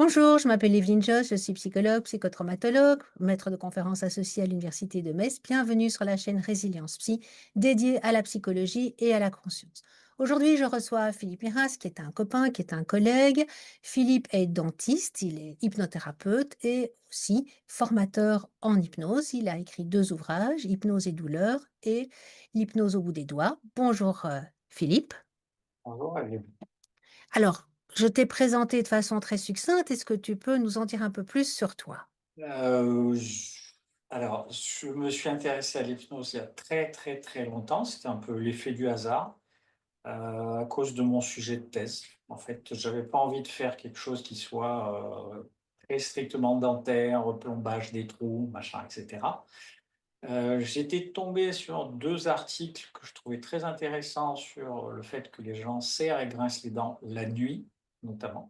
Bonjour, je m'appelle Evelyne Joss, je suis psychologue, psychotraumatologue, maître de conférences associée à l'Université de Metz. Bienvenue sur la chaîne Résilience Psy, dédiée à la psychologie et à la conscience. Aujourd'hui, je reçois Philippe Miras, qui est un copain, qui est un collègue. Philippe est dentiste, il est hypnothérapeute et aussi formateur en hypnose. Il a écrit 2 ouvrages, Hypnose et douleur et L'hypnose au bout des doigts. Bonjour Philippe. Bonjour, Aline. Alors, je t'ai présenté de façon très succincte. Est-ce que tu peux nous en dire un peu plus sur toi? Euh, je, alors, je me suis intéressé à l'hypnose il y a très très très longtemps. C'était un peu l'effet du hasard à cause de mon sujet de thèse. En fait, j'avais pas envie de faire quelque chose qui soit très strictement dentaire, replombage des trous, machin, etc. J'étais tombé sur 2 articles que je trouvais très intéressants sur le fait que les gens serrent et grincent les dents la nuit, notamment.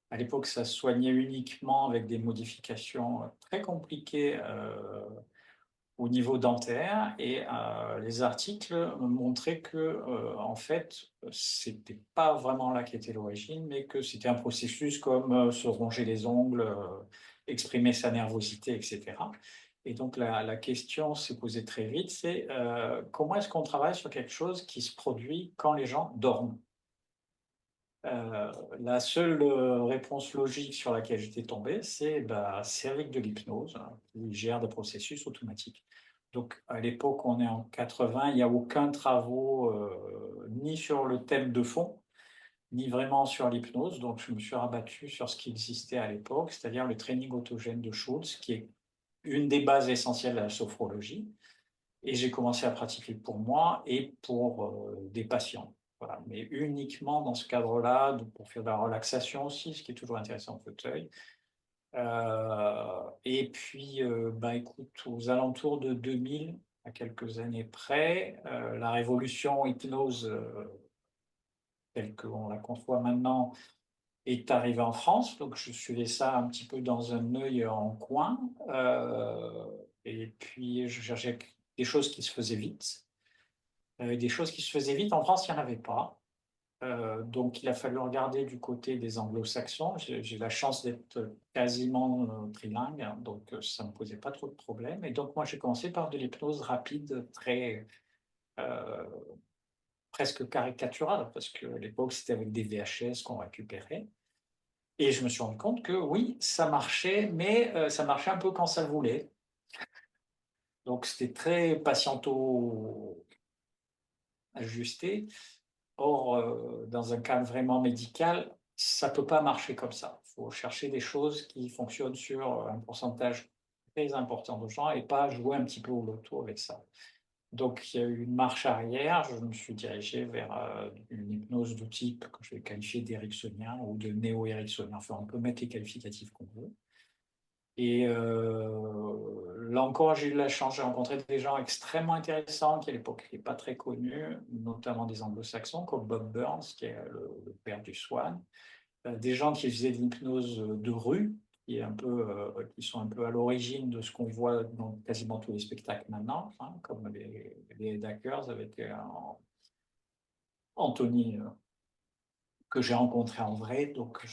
À l'époque, ça se soignait uniquement avec des modifications très compliquées au niveau dentaire et les articles me montraient que, en fait, c'était pas vraiment là qu'était l'origine, mais que c'était un processus comme se ronger les ongles, exprimer sa nervosité, etc. Et donc la question s'est posée très vite, c'est comment est-ce qu'on travaille sur quelque chose qui se produit quand les gens dorment? La seule réponse logique sur laquelle j'étais tombé, c'est avec de l'hypnose, hein, qui gère des processus automatiques. Donc, à l'époque, on est en 80, il n'y a aucun travaux ni sur le thème de fond, ni vraiment sur l'hypnose. Donc, je me suis rabattu sur ce qui existait à l'époque, c'est-à-dire le training autogène de Schultz, qui est une des bases essentielles de la sophrologie. Et j'ai commencé à pratiquer pour moi et pour des patients. Voilà. Mais uniquement dans ce cadre-là, pour faire de la relaxation aussi, ce qui est toujours intéressant en fauteuil. Et puis, bah, écoute, aux alentours de 2000, à quelques années près, la révolution hypnose telle qu'on la conçoit maintenant est arrivée en France. Donc, je suivais ça un petit peu dans un œil en coin. Et puis, je cherchais des choses qui se faisaient vite. Des choses qui se faisaient vite. En France, il n'y en avait pas. Donc, il a fallu regarder du côté des anglo-saxons. J'ai la chance d'être quasiment trilingue, hein, donc ça ne me posait pas trop de problèmes. Et donc, moi, j'ai commencé par de l'hypnose rapide, très euh, presque caricaturale, parce qu'à l'époque, c'était avec des VHS qu'on récupérait. Et je me suis rendu compte que oui, ça marchait, mais ça marchait un peu quand ça le voulait. Donc, c'était très patiento-ajusté. Or, dans un cadre vraiment médical, ça ne peut pas marcher comme ça. Il faut chercher des choses qui fonctionnent sur un pourcentage très important de gens et pas jouer un petit peu au loto avec ça. Donc, il y a eu une marche arrière. Je me suis dirigé vers une hypnose de type que je vais qualifier d'éricksonien ou de néo-éricksonien. Enfin, on peut mettre les qualificatifs qu'on veut. Et là encore, j'ai eu la chance, j'ai rencontré des gens extrêmement intéressants qui à l'époque n'étaient pas très connus, notamment des anglo-saxons comme Bob Burns, qui est le père du Swan, des gens qui faisaient de l'hypnose de rue, qui sont un peu à l'origine de ce qu'on voit dans quasiment tous les spectacles maintenant, hein, comme les Hackers avec Anthony, que j'ai rencontré en vrai. Donc,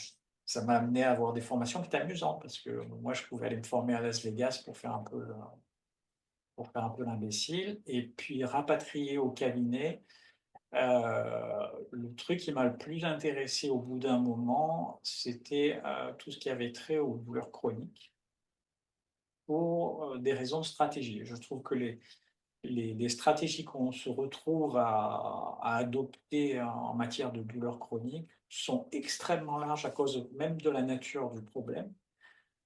ça m'a amené à avoir des formations qui étaient amusantes parce que moi, je pouvais aller me former à Las Vegas pour faire un peu l'imbécile. Et puis, rapatrié au cabinet, le truc qui m'a le plus intéressé au bout d'un moment, c'était tout ce qui avait trait aux douleurs chroniques pour des raisons de stratégie. Je trouve que les stratégies qu'on se retrouve à adopter en matière de douleurs chroniques sont extrêmement larges à cause même de la nature du problème.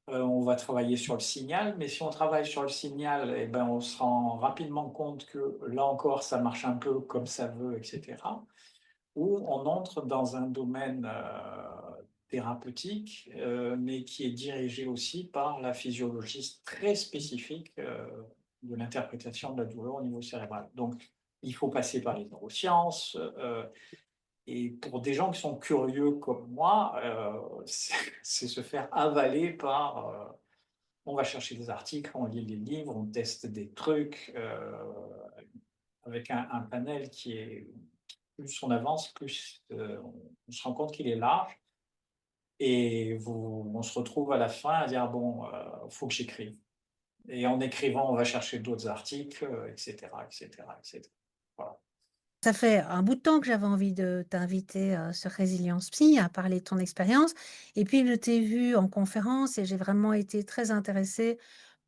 On va travailler sur le signal, mais si on travaille sur le signal, eh ben, on se rend rapidement compte que là encore, ça marche un peu comme ça veut, etc. Ou on entre dans un domaine thérapeutique, mais qui est dirigé aussi par la physiologie très spécifique de l'interprétation de la douleur au niveau cérébral. Donc, il faut passer par les neurosciences. Et pour des gens qui sont curieux comme moi, c'est se faire avaler par on va chercher des articles, on lit les livres, on teste des trucs avec un panel qui est, plus on avance, plus on se rend compte qu'il est large. et on se retrouve à la fin à dire: «Bon, faut que j'écrive» et en écrivant, on va chercher d'autres articles, et cetera, et cetera, et cetera. Voilà. Ça fait un bout de temps que j'avais envie de t'inviter, sur Résilience Psy à parler de ton expérience et puis je t'ai vu en conférence et j'ai vraiment été très intéressée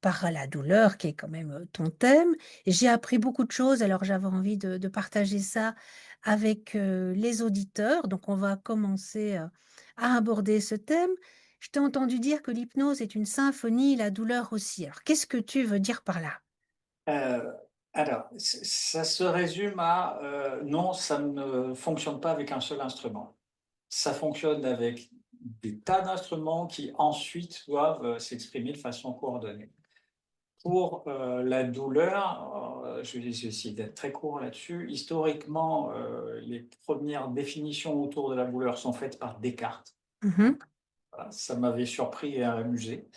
par la douleur qui est quand même, ton thème et j'ai appris beaucoup de choses alors j'avais envie de partager ça avec, les auditeurs. Donc on va commencer, à aborder ce thème. Je t'ai entendu dire que l'hypnose est une symphonie, la douleur aussi. Alors qu'est-ce que tu veux dire par là? Heu, alors, ça se résume à, non, ça ne fonctionne pas avec un seul instrument. Ça fonctionne avec des tas d'instruments qui ensuite doivent, s'exprimer de façon coordonnée. Pour, la douleur, je vais essayer d'être très court là-dessus. Historiquement, les premières définitions autour de la douleur sont faites par Descartes. Mmh. Voilà, ça m'avait surpris et amusé.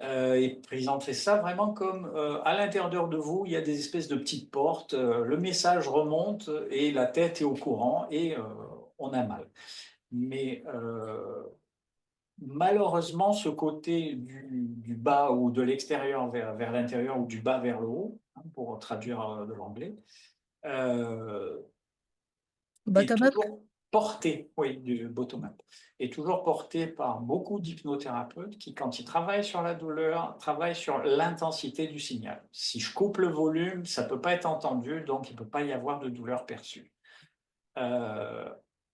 Il présentait ça vraiment comme, à l'intérieur de vous, il y a des espèces de petites portes, le message remonte et la tête est au courant et on a mal. Mais malheureusement, ce côté du bas ou de l'extérieur vers l'intérieur ou du bas vers le haut, hein, pour traduire, de l'anglais, heu, est Bottom up? toujours porté, oui, du bottom-up, est toujours porté par beaucoup d'hypnothérapeutes qui, quand ils travaillent sur la douleur, travaillent sur l'intensité du signal. Si je coupe le volume, ça ne peut pas être entendu, donc il ne peut pas y avoir de douleur perçue. Heu,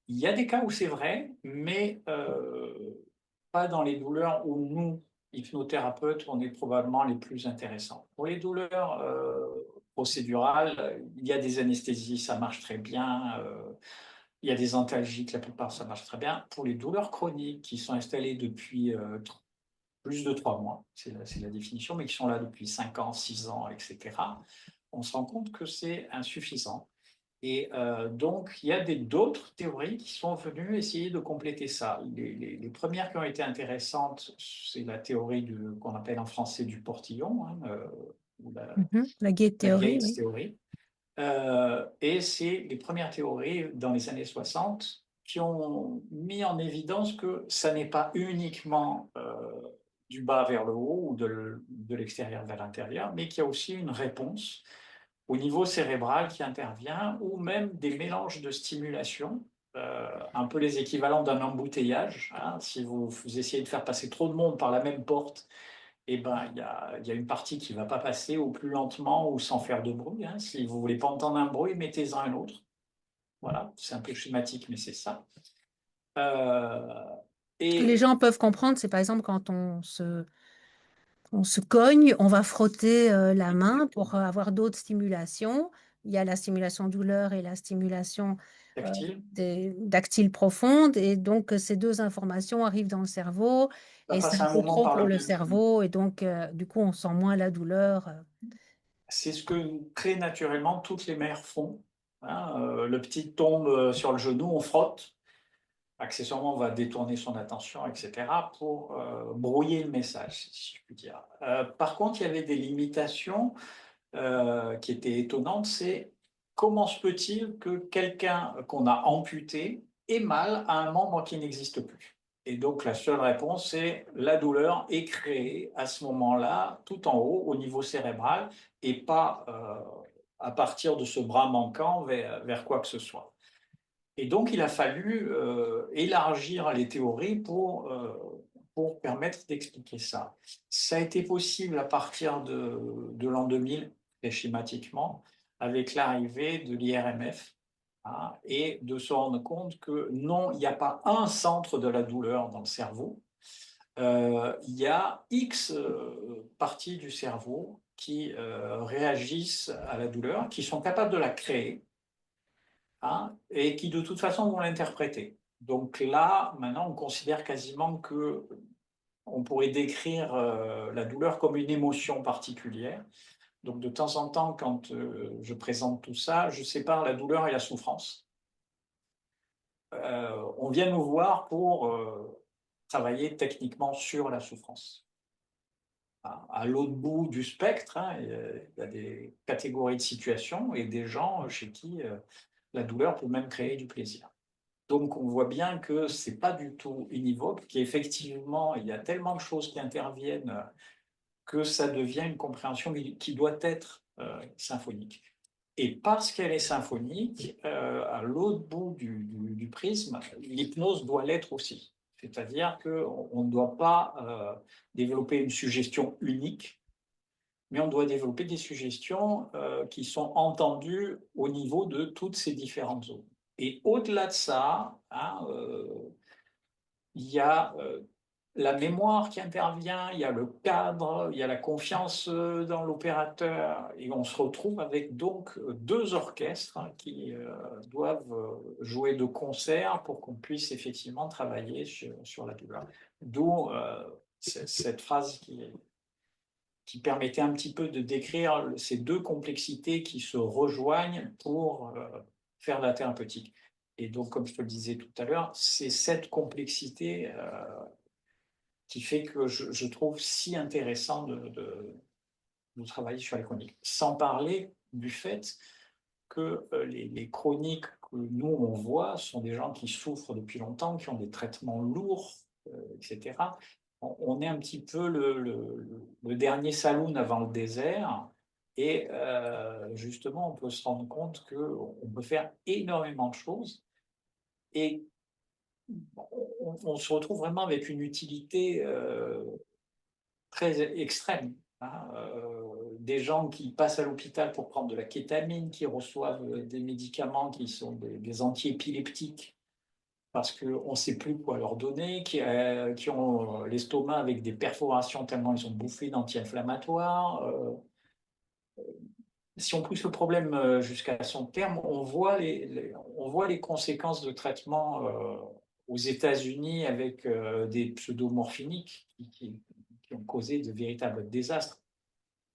il y a des cas où c'est vrai, mais pas dans les douleurs où nous, hypnothérapeutes, on est probablement les plus intéressants. Pour les douleurs, procédurales, il y a des anesthésies, ça marche très bien, il y a des antalgiques, la plupart ça marche très bien. Pour les douleurs chroniques qui sont installées depuis, plus de 3 mois, c'est la définition, mais qui sont là depuis 5 ans, 6 ans et cetera, on se rend compte que c'est insuffisant. Et donc, il y a d'autres théories qui sont venues essayer de compléter ça. Les premières qui ont été intéressantes, c'est la théorie qu'on appelle en français du portillon, hein, ou Mmh. La gate la theory, Gates oui. théorie. Et c'est les premières théories dans les années 60 qui ont mis en évidence que ça n'est pas uniquement du bas vers le haut ou de l'extérieur vers l'intérieur, mais qu'il y a aussi une réponse au niveau cérébral qui intervient, ou même des mélanges de stimulation, un peu les équivalents d'un embouteillage, hein. Si vous essayez de faire passer trop de monde par la même porte, et ben, il y a une partie qui ne va pas passer, ou plus lentement, ou sans faire de bruit, hein. Si vous ne voulez pas entendre un bruit, mettez-en un autre. Voilà, c'est un peu schématique, mais c'est ça. Euh, Ce que les et gens peuvent comprendre, c'est par exemple quand on se cogne, on va frotter, la main pour, exactement, avoir d'autres stimulations. Il y a la stimulation douleur et la stimulation, tactile, des dactyle profonde et donc ces 2 informations arrivent dans le cerveau ça et c'est passe un un peu moment trop par pour le le biochimique. cerveau et donc du coup, on sent moins la douleur. C'est ce que très naturellement toutes les mères font, hein. Le petit tombe sur le genou, on frotte. Accessoirement, on va détourner son attention, et cetera, pour brouiller le message, si je puis dire. Par contre, il y avait des limitations qui étaient étonnantes. C'est comment se peut-il que quelqu'un qu'on a amputé ait mal à un membre qui n'existe plus? Et donc, la seule réponse, c'est la douleur est créée à ce moment-là, tout en haut, au niveau cérébral, et pas à partir de ce bras manquant vers quoi que ce soit. Et donc, il a fallu élargir les théories pour permettre d'expliquer ça. Ça a été possible à partir de l'an 2000, très schématiquement, avec l'arrivée de l'IRMF, hein, et de se rendre compte que non, il n'y a pas un centre de la douleur dans le cerveau, il y a X parties du cerveau qui réagissent à la douleur, qui sont capables de la créer, hein, et qui de toute façon vont l'interpréter. Donc là, maintenant, on considère quasiment que on pourrait décrire la douleur comme une émotion particulière. Donc de temps en temps, quand je présente tout ça, je sépare la douleur et la souffrance. On vient nous voir pour travailler techniquement sur la souffrance. À l'autre bout du spectre, hein, il y a des catégories de situations et des gens chez qui la douleur peut même créer du plaisir. Donc, on voit bien que ce n'est pas du tout univoque, qu'effectivement, il y a tellement de choses qui interviennent que ça devient une compréhension qui doit être symphonique. Et parce qu'elle est symphonique, à l'autre bout du prisme, l'hypnose doit l'être aussi. C'est-à-dire qu'on ne doit pas développer une suggestion unique, mais on doit développer des suggestions qui sont entendues au niveau de toutes ces différentes zones. Et au-delà de ça, hein, il y a la mémoire qui intervient, il y a le cadre, il y a la confiance dans l'opérateur, et on se retrouve avec donc deux orchestres hein, qui doivent jouer de concert pour qu'on puisse effectivement travailler sur la douleur. D'où cette phrase qui permettait un petit peu de décrire ces deux complexités qui se rejoignent pour faire la thérapeutique. Et donc, comme je te le disais tout à l'heure, c'est cette complexité qui fait que je trouve si intéressant de travailler sur les chroniques. Sans parler du fait que les chroniques que nous, on voit, sont des gens qui souffrent depuis longtemps, qui ont des traitements lourds, etc. On est un petit peu le dernier saloon avant le désert. Et justement, on peut se rendre compte qu'on peut faire énormément de choses. Et on se retrouve vraiment avec une utilité très extrême. Hein, des gens qui passent à l'hôpital pour prendre de la kétamine, qui reçoivent des médicaments qui sont des antiépileptiques parce qu'on ne sait plus quoi leur donner, qui ont l'estomac avec des perforations tellement ils ont bouffé d'anti-inflammatoires. Si on pousse le problème jusqu'à son terme, on voit les conséquences de traitement aux États-Unis avec des pseudomorphiniques qui ont causé de véritables désastres.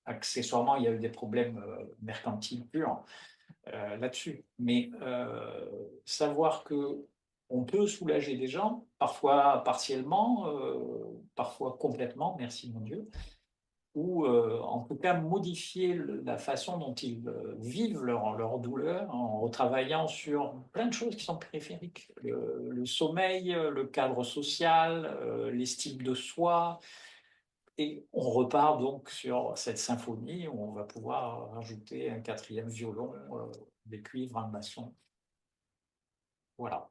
Accessoirement, il y a eu des problèmes mercantiles purs là-dessus. Mais savoir que on peut soulager des gens, parfois partiellement, parfois complètement, merci mon Dieu, ou en tout cas modifier la façon dont ils vivent leur douleur en retravaillant sur plein de choses qui sont périphériques. Le sommeil, le cadre social, l'estime de soi. Et on repart donc sur cette symphonie où on va pouvoir rajouter un quatrième violon, des cuivres, un basson. Voilà.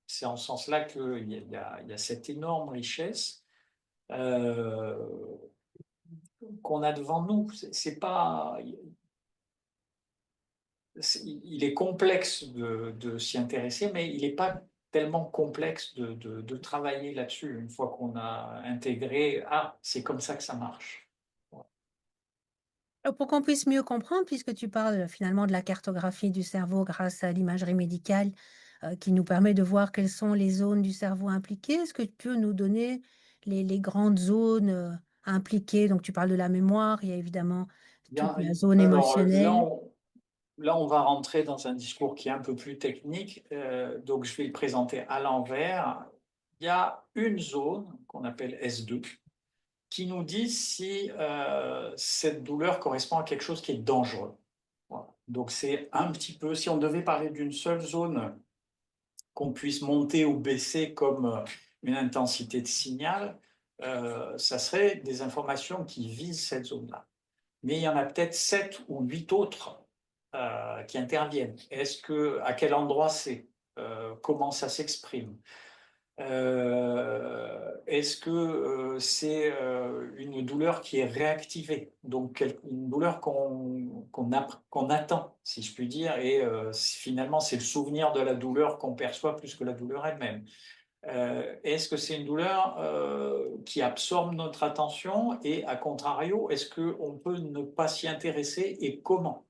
C'est en ce sens-là qu'il y a cette énorme richesse euh, qu'on a devant nous. C'est pas, il est complexe de s'y intéresser, mais il n'est pas tellement complexe de travailler là-dessus une fois qu'on a intégré, ah, c'est comme ça que ça marche. Pour qu'on puisse mieux comprendre, puisque tu parles finalement de la cartographie du cerveau grâce à l'imagerie médicale qui nous permet de voir quelles sont les zones du cerveau impliquées, est-ce que tu peux nous donner les grandes zones impliquées? Donc tu parles de la mémoire, il y a évidemment toute Bien, la zone alors émotionnelle. là, on va rentrer dans un discours qui est un peu plus technique, donc je vais le présenter à l'envers. Il y a une zone qu'on appelle S2 qui nous dit si cette douleur correspond à quelque chose qui est dangereux. Voilà. Donc c'est un petit peu, si on devait parler d'une seule zone qu'on puisse monter ou baisser comme une intensité de signal, ça serait des informations qui visent cette zone-là. Mais il y en a peut-être 7 ou 8 autres qui interviennent. À quel endroit c'est comment ça s'exprime est-ce que c'est une douleur qui est réactivée, donc une douleur qu'on attend, si je puis dire, et finalement c'est le souvenir de la douleur qu'on perçoit plus que la douleur elle-même. Est-ce que c'est une douleur qui absorbe notre attention et à contrario, est-ce qu'on peut ne pas s'y intéresser et comment?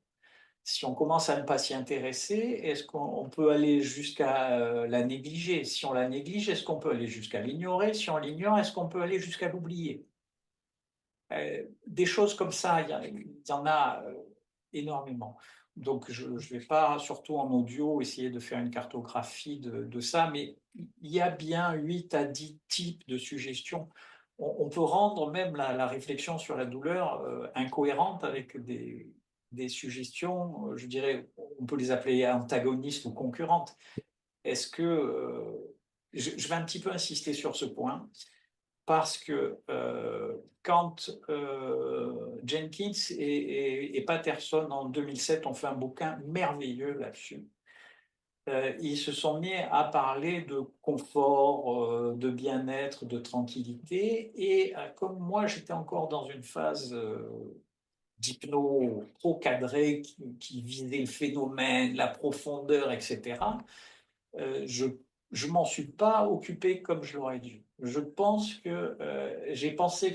Si on commence à ne pas s'y intéresser, est-ce qu'on peut aller jusqu'à la négliger? Si on la néglige, est-ce qu'on peut aller jusqu'à l'ignorer? Si on l'ignore, est-ce qu'on peut aller jusqu'à l'oublier? Des choses comme ça, il y en a énormément. Donc, je ne vais pas, surtout en audio, essayer de faire une cartographie de ça, mais il y a bien 8 à 10 types de suggestions. On peut rendre même la réflexion sur la douleur incohérente avec des suggestions, je dirais, on peut les appeler antagonistes ou concurrentes. est-ce que je vais un petit peu insister sur ce point parce que quand Jenkins et Patterson en 2007 ont fait un bouquin merveilleux là-dessus, ils se sont mis à parler de confort, de bien-être, de tranquillité. Et comme moi, j'étais encore dans une phase d'hypno trop cadrée qui visait le phénomène, la profondeur, etc., je ne m'en suis pas occupé comme je l'aurais dû. Je pense que j'ai pensé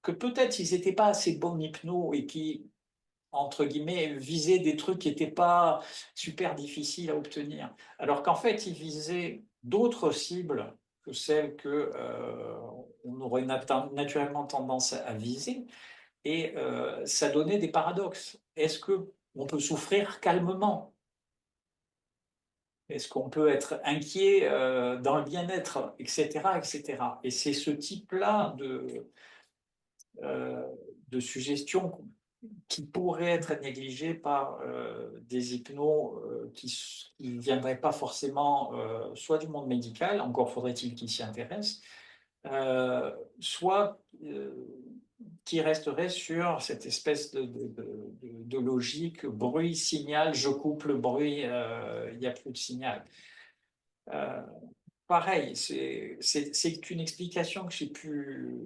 que peut-être ils n'étaient pas assez bons hypno et qui, entre guillemets, visaient des trucs qui n'étaient pas super difficiles à obtenir. Alors qu'en fait, ils visaient d'autres cibles que celles que on aurait naturellement tendance à viser. Et ça donnait des paradoxes. Est-ce qu'on peut souffrir calmement? Est-ce qu'on peut être inquiet dans le bien-être, etc., etc. Et c'est ce type-là euh, de suggestions qui pourraient être négligées par des hypnos qui ne viendraient pas forcément soit du monde médical, encore faudrait-il qu'ils s'y intéressent, soit qui resterait sur cette espèce de logique bruit, signal, je coupe le bruit, il n'y a plus de signal. Euh, Pareil, c'est une explication que j'ai pu,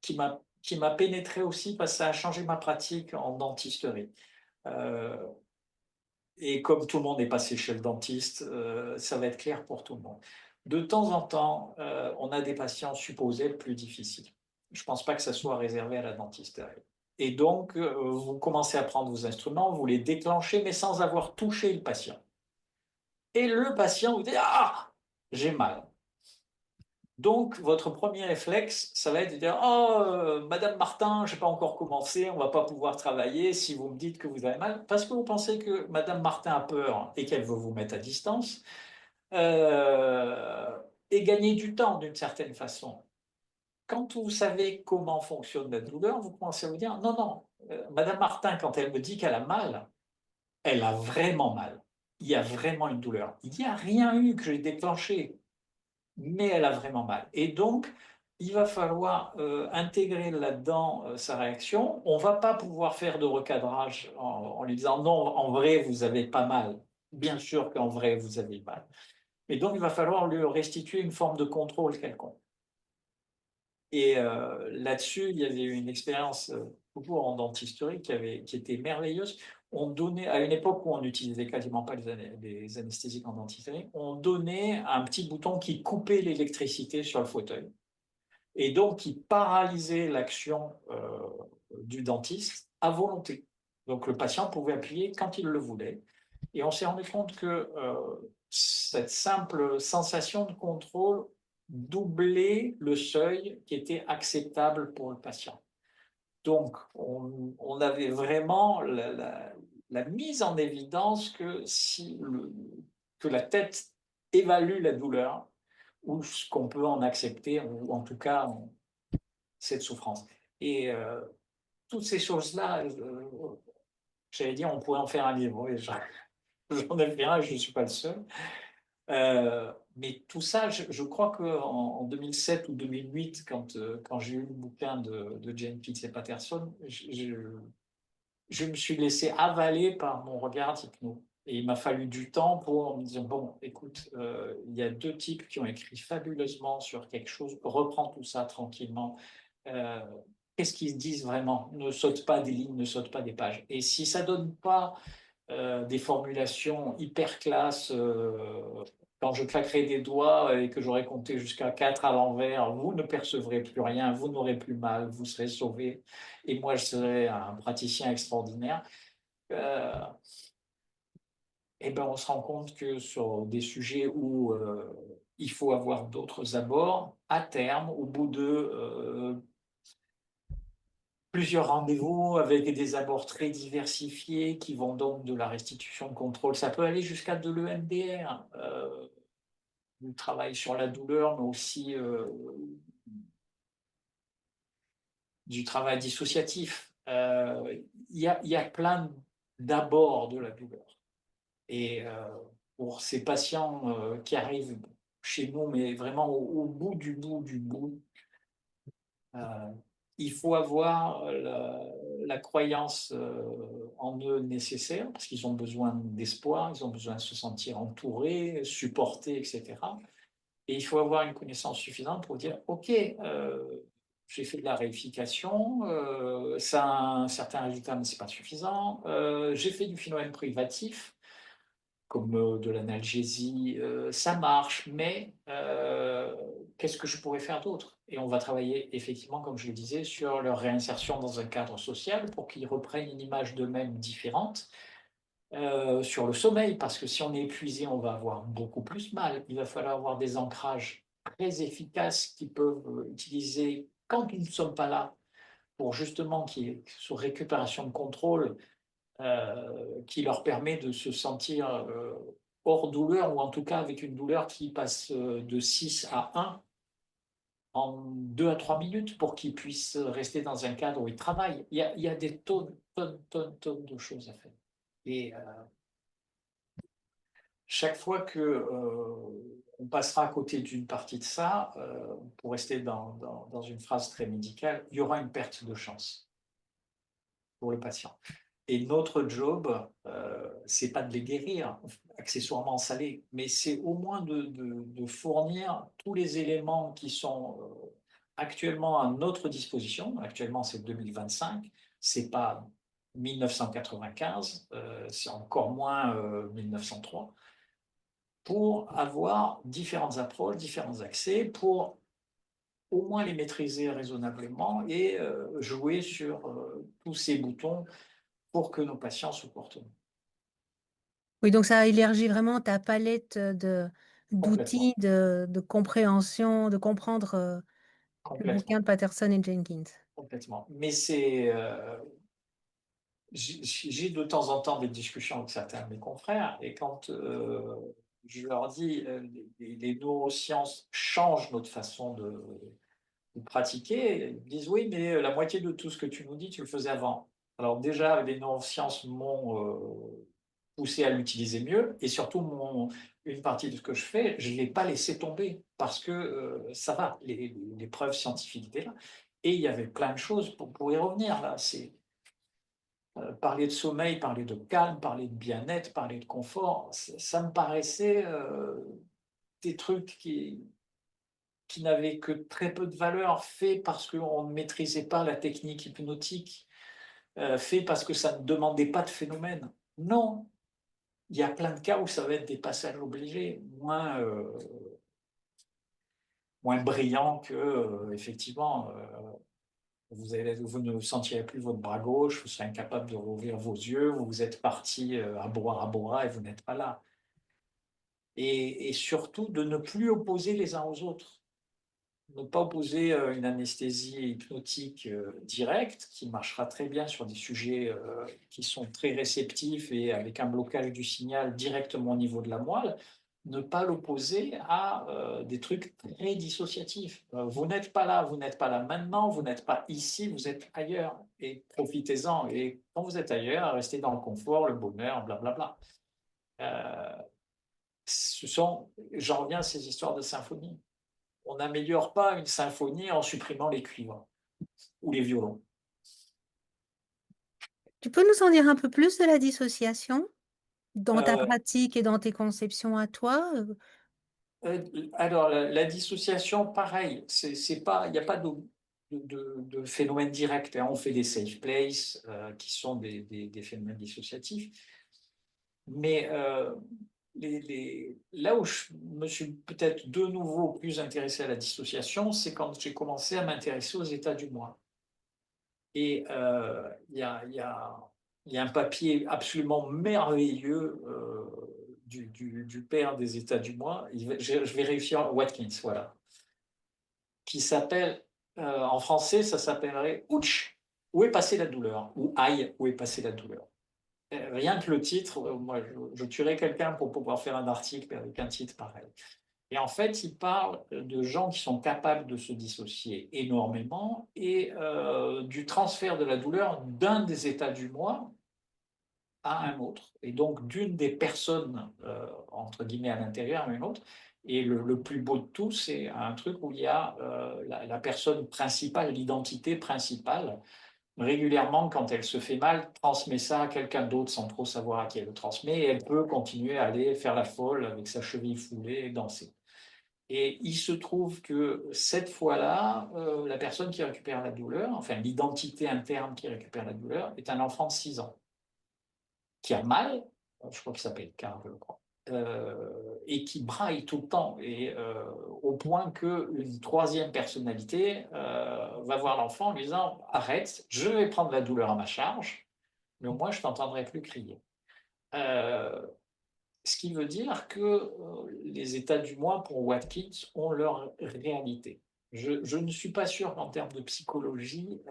qui m'a pénétré aussi parce que ça a changé ma pratique en dentisterie. Euh, et comme tout le monde est passé chez le dentiste, ça va être clair pour tout le monde. De temps en temps, on a des patients supposés plus difficiles. Je ne pense pas que ça soit réservé à la dentisterie. Et donc, vous commencez à prendre vos instruments, vous les déclenchez, mais sans avoir touché le patient. Et le patient vous dit: «Ah, j'ai mal.» Donc, votre premier réflexe, ça va être de dire: «Oh, Madame Martin, je n'ai pas encore commencé, on ne va pas pouvoir travailler si vous me dites que vous avez mal», parce que vous pensez que Madame Martin a peur et qu'elle veut vous mettre à distance, euh, et gagner du temps d'une certaine façon. Quand vous savez comment fonctionne la douleur, vous commencez à vous dire: «Non, non, Madame Martin, quand elle me dit qu'elle a mal, elle a vraiment mal. Il y a vraiment une douleur. Il n'y a rien eu que j'ai déclenché, mais elle a vraiment mal.» Et donc, il va falloir intégrer là-dedans sa réaction. On ne va pas pouvoir faire de recadrage en lui disant: «Non, en vrai, vous avez pas mal.» Bien sûr qu'en vrai, vous avez mal. Et donc, il va falloir lui restituer une forme de contrôle quelconque. Et là-dessus, il y avait eu une expérience toujours en dentisterie qui était merveilleuse. On donnait, à une époque où on n'utilisait quasiment pas les anesthésiques en dentisterie, on donnait un petit bouton qui coupait l'électricité sur le fauteuil et donc qui paralysait l'action du dentiste à volonté. Donc le patient pouvait appuyer quand il le voulait. Et on s'est rendu compte que cette simple sensation de contrôle doublait le seuil qui était acceptable pour le patient. Donc, on avait vraiment la mise en évidence que, que la tête évalue la douleur ou ce qu'on peut en accepter, ou en tout cas cette souffrance. Et toutes ces choses-là, j'allais dire, on pourrait en faire un livre. Oui, j'en ai fait un, je ne suis pas le seul. Mais tout ça, je crois qu'en 2007 ou 2008, quand j'ai eu le bouquin de Jenkins et Patterson, je me suis laissé avaler par mon regard d'hypno. Et il m'a fallu du temps pour me dire: bon, écoute, il y a deux types qui ont écrit fabuleusement sur quelque chose, reprends tout ça tranquillement. Euh, Qu'est-ce qu'ils se disent vraiment? Ne saute pas des lignes, ne saute pas des pages. Et si ça donne pas des formulations hyper classe, quand je claquerai des doigts et que j'aurai compté jusqu'à 4 à l'envers, vous ne percevrez plus rien, vous n'aurez plus mal, vous serez sauvé, et moi je serai un praticien extraordinaire. Euh, et ben on se rend compte que sur des sujets où il faut avoir d'autres abords, à terme, au bout de plusieurs rendez-vous avec des abords très diversifiés qui vont donc de la restitution de contrôle, ça peut aller jusqu'à de l'EMDR, du travail sur la douleur, mais aussi du travail dissociatif. Il y a plein d'abords de la douleur. Et pour ces patients qui arrivent chez nous, mais vraiment au bout du bout du bout, euh, il faut avoir la croyance en eux nécessaire, parce qu'ils ont besoin d'espoir, ils ont besoin de se sentir entourés, supportés, etc. Et il faut avoir une connaissance suffisante pour dire, OK, j'ai fait de la réification, ça a un certain résultat, mais ce n'est pas suffisant. J'ai fait du phénomène privatif, comme de l'analgésie, ça marche, mais qu'est-ce que je pourrais faire d'autre? Et on va travailler effectivement, comme je le disais, sur leur réinsertion dans un cadre social pour qu'ils reprennent une image d'eux-mêmes différente. Sur le sommeil, parce que si on est épuisé, on va avoir beaucoup plus mal. Il va falloir avoir des ancrages très efficaces qui peuvent utiliser quand nous ne sommes pas là, pour justement qu'il y ait sur récupération de contrôle, qui leur permet de se sentir hors douleur, ou en tout cas avec une douleur qui passe de 6 à 1 en 2 à 3 minutes, pour qu'ils puissent rester dans un cadre où ils travaillent. Il y a des tonnes, tonnes, tonnes, tonnes de choses à faire. Et chaque fois que on passera à côté d'une partie de ça, pour rester dans une phrase très médicale, il y aura une perte de chance pour le patient. Et notre job, c'est pas de les guérir, accessoirement salés, mais c'est au moins de fournir tous les éléments qui sont actuellement à notre disposition. Actuellement, c'est 2025, c'est pas 1995, c'est encore moins 1903, pour avoir différentes approches, différents accès, pour au moins les maîtriser raisonnablement et jouer sur tous ces boutons pour que nos patients se portent mieux. Oui, donc ça élargit vraiment ta palette Complètement, d'outils de compréhension, de comprendre le bouquin complètement, de Patterson et Jenkins. complètement. Mais j'ai de temps en temps des discussions avec certains de mes confrères, et quand je leur dis les neurosciences changent notre façon de pratiquer, ils me disent oui, mais la moitié de tout ce que tu nous dis, tu le faisais avant. Alors déjà, les neurosciences m'ont poussé à l'utiliser mieux, et surtout une partie de ce que je fais, je ne l'ai pas laissé tomber, parce que ça va, les preuves scientifiques étaient là. Et il y avait plein de choses pour y revenir là. C'est parler de sommeil, parler de calme, parler de bien-être, parler de confort. Ça me paraissait des trucs qui n'avaient que très peu de valeur, fait parce qu'on ne maîtrisait pas la technique hypnotique, fait parce que ça ne demandait pas de phénomène. Non, il y a plein de cas où ça va être des passages obligés, moins brillants que, effectivement, vous ne sentirez plus votre bras gauche, vous serez incapable de rouvrir vos yeux, vous êtes parti à Bora et vous n'êtes pas là. Et surtout, de ne plus opposer les uns aux autres. Ne pas opposer une anesthésie hypnotique directe, qui marchera très bien sur des sujets qui sont très réceptifs et avec un blocage du signal directement au niveau de la moelle, ne pas l'opposer à des trucs très dissociatifs. Vous n'êtes pas là, vous n'êtes pas là maintenant, vous n'êtes pas ici, vous êtes ailleurs, et profitez-en. Et quand vous êtes ailleurs, restez dans le confort, le bonheur, blablabla. J'en reviens à ces histoires de symphonie. On n'améliore pas une symphonie en supprimant les cuivres ou les violons. Tu peux nous en dire un peu plus de la dissociation dans ta Euh, pratique et dans tes conceptions à toi? alors, la dissociation, pareil, c'est pas, il n'y a pas de phénomène direct, hein. On fait des safe places qui sont des phénomènes dissociatifs, mais là où je me suis peut-être de nouveau plus intéressé à la dissociation, c'est quand j'ai commencé à m'intéresser aux états du moi. Et il y a un papier absolument merveilleux du père des états du moi, je vais réussir, Watkins, voilà, qui s'appelle, en français, ça s'appellerait Ouch, où est passée la douleur, ou Aïe, où est passée la douleur. Rien que le titre, moi, je tuerais quelqu'un pour pouvoir faire un article avec un titre pareil. Et en fait, il parle de gens qui sont capables de se dissocier énormément, et du transfert de la douleur d'un des états du moi à un autre. Et donc d'une des personnes entre guillemets à l'intérieur, une autre. Et le plus beau de tout, c'est un truc où il y a la personne principale, l'identité principale, régulièrement, quand elle se fait mal, transmet ça à quelqu'un d'autre sans trop savoir à qui elle le transmet, et elle peut continuer à aller faire la folle avec sa cheville foulée et danser. Et il se trouve que cette fois-là, la personne qui récupère la douleur, enfin l'identité interne qui récupère la douleur, est un enfant de 6 ans, qui a mal, je crois qu'il s'appelle Karl, je crois, et qui braille tout le temps, et au point qu'une troisième personnalité va voir l'enfant en lui disant « Arrête, je vais prendre la douleur à ma charge, mais au moins je ne t'entendrai plus crier ». Ce qui veut dire que les états du moi pour Watkins ont leur réalité. Je ne suis pas sûr qu'en termes de psychologie,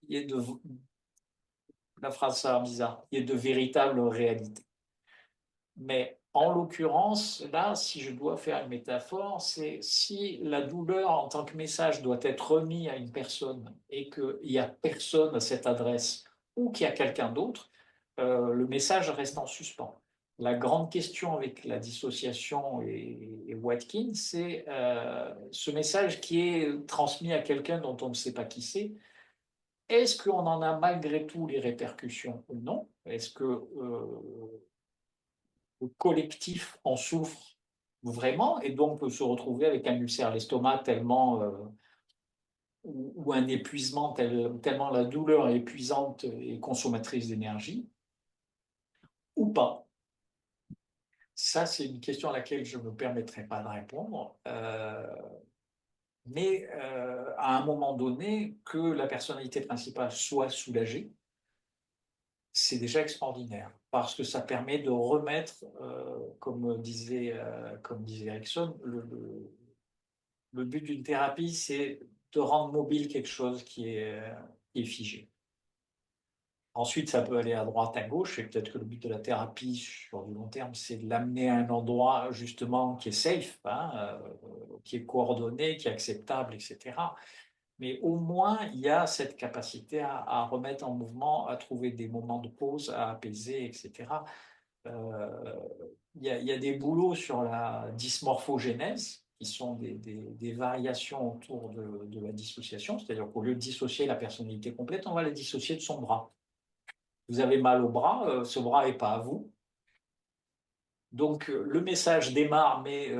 il y ait de, la phrase ça bizarre, il y ait de véritables réalités. Mais en l'occurrence, là, si je dois faire une métaphore, c'est si la douleur en tant que message doit être remis à une personne et qu'il n'y a personne à cette adresse ou qu'il y a quelqu'un d'autre, le message reste en suspens. La grande question avec la dissociation et Watkins, c'est ce message qui est transmis à quelqu'un dont on ne sait pas qui c'est. Est-ce qu'on en a malgré tout les répercussions ou non? Est-ce que le collectif en souffre vraiment et donc peut se retrouver avec un ulcère à l'estomac tellement ou un épuisement tellement la douleur est épuisante et consommatrice d'énergie ou pas? Ça, c'est une question à laquelle je ne me permettrai pas de répondre. Mais à un moment donné, que la personnalité principale soit soulagée, c'est déjà extraordinaire, parce que ça permet de remettre, comme disait Erickson, le but d'une thérapie, c'est de rendre mobile quelque chose qui est figé. Ensuite, ça peut aller à droite, à gauche, et peut-être que le but de la thérapie sur du long terme, c'est de l'amener à un endroit justement qui est safe, hein, qui est coordonné, qui est acceptable, etc. Mais au moins, il y a cette capacité à remettre en mouvement, à trouver des moments de pause, à apaiser, etc. Il y a des boulots sur la dysmorphogénèse, qui sont des variations autour de la dissociation, c'est-à-dire qu'au lieu de dissocier la personnalité complète, on va la dissocier de son bras. Vous avez mal au bras, ce bras n'est pas à vous. Donc le message démarre, mais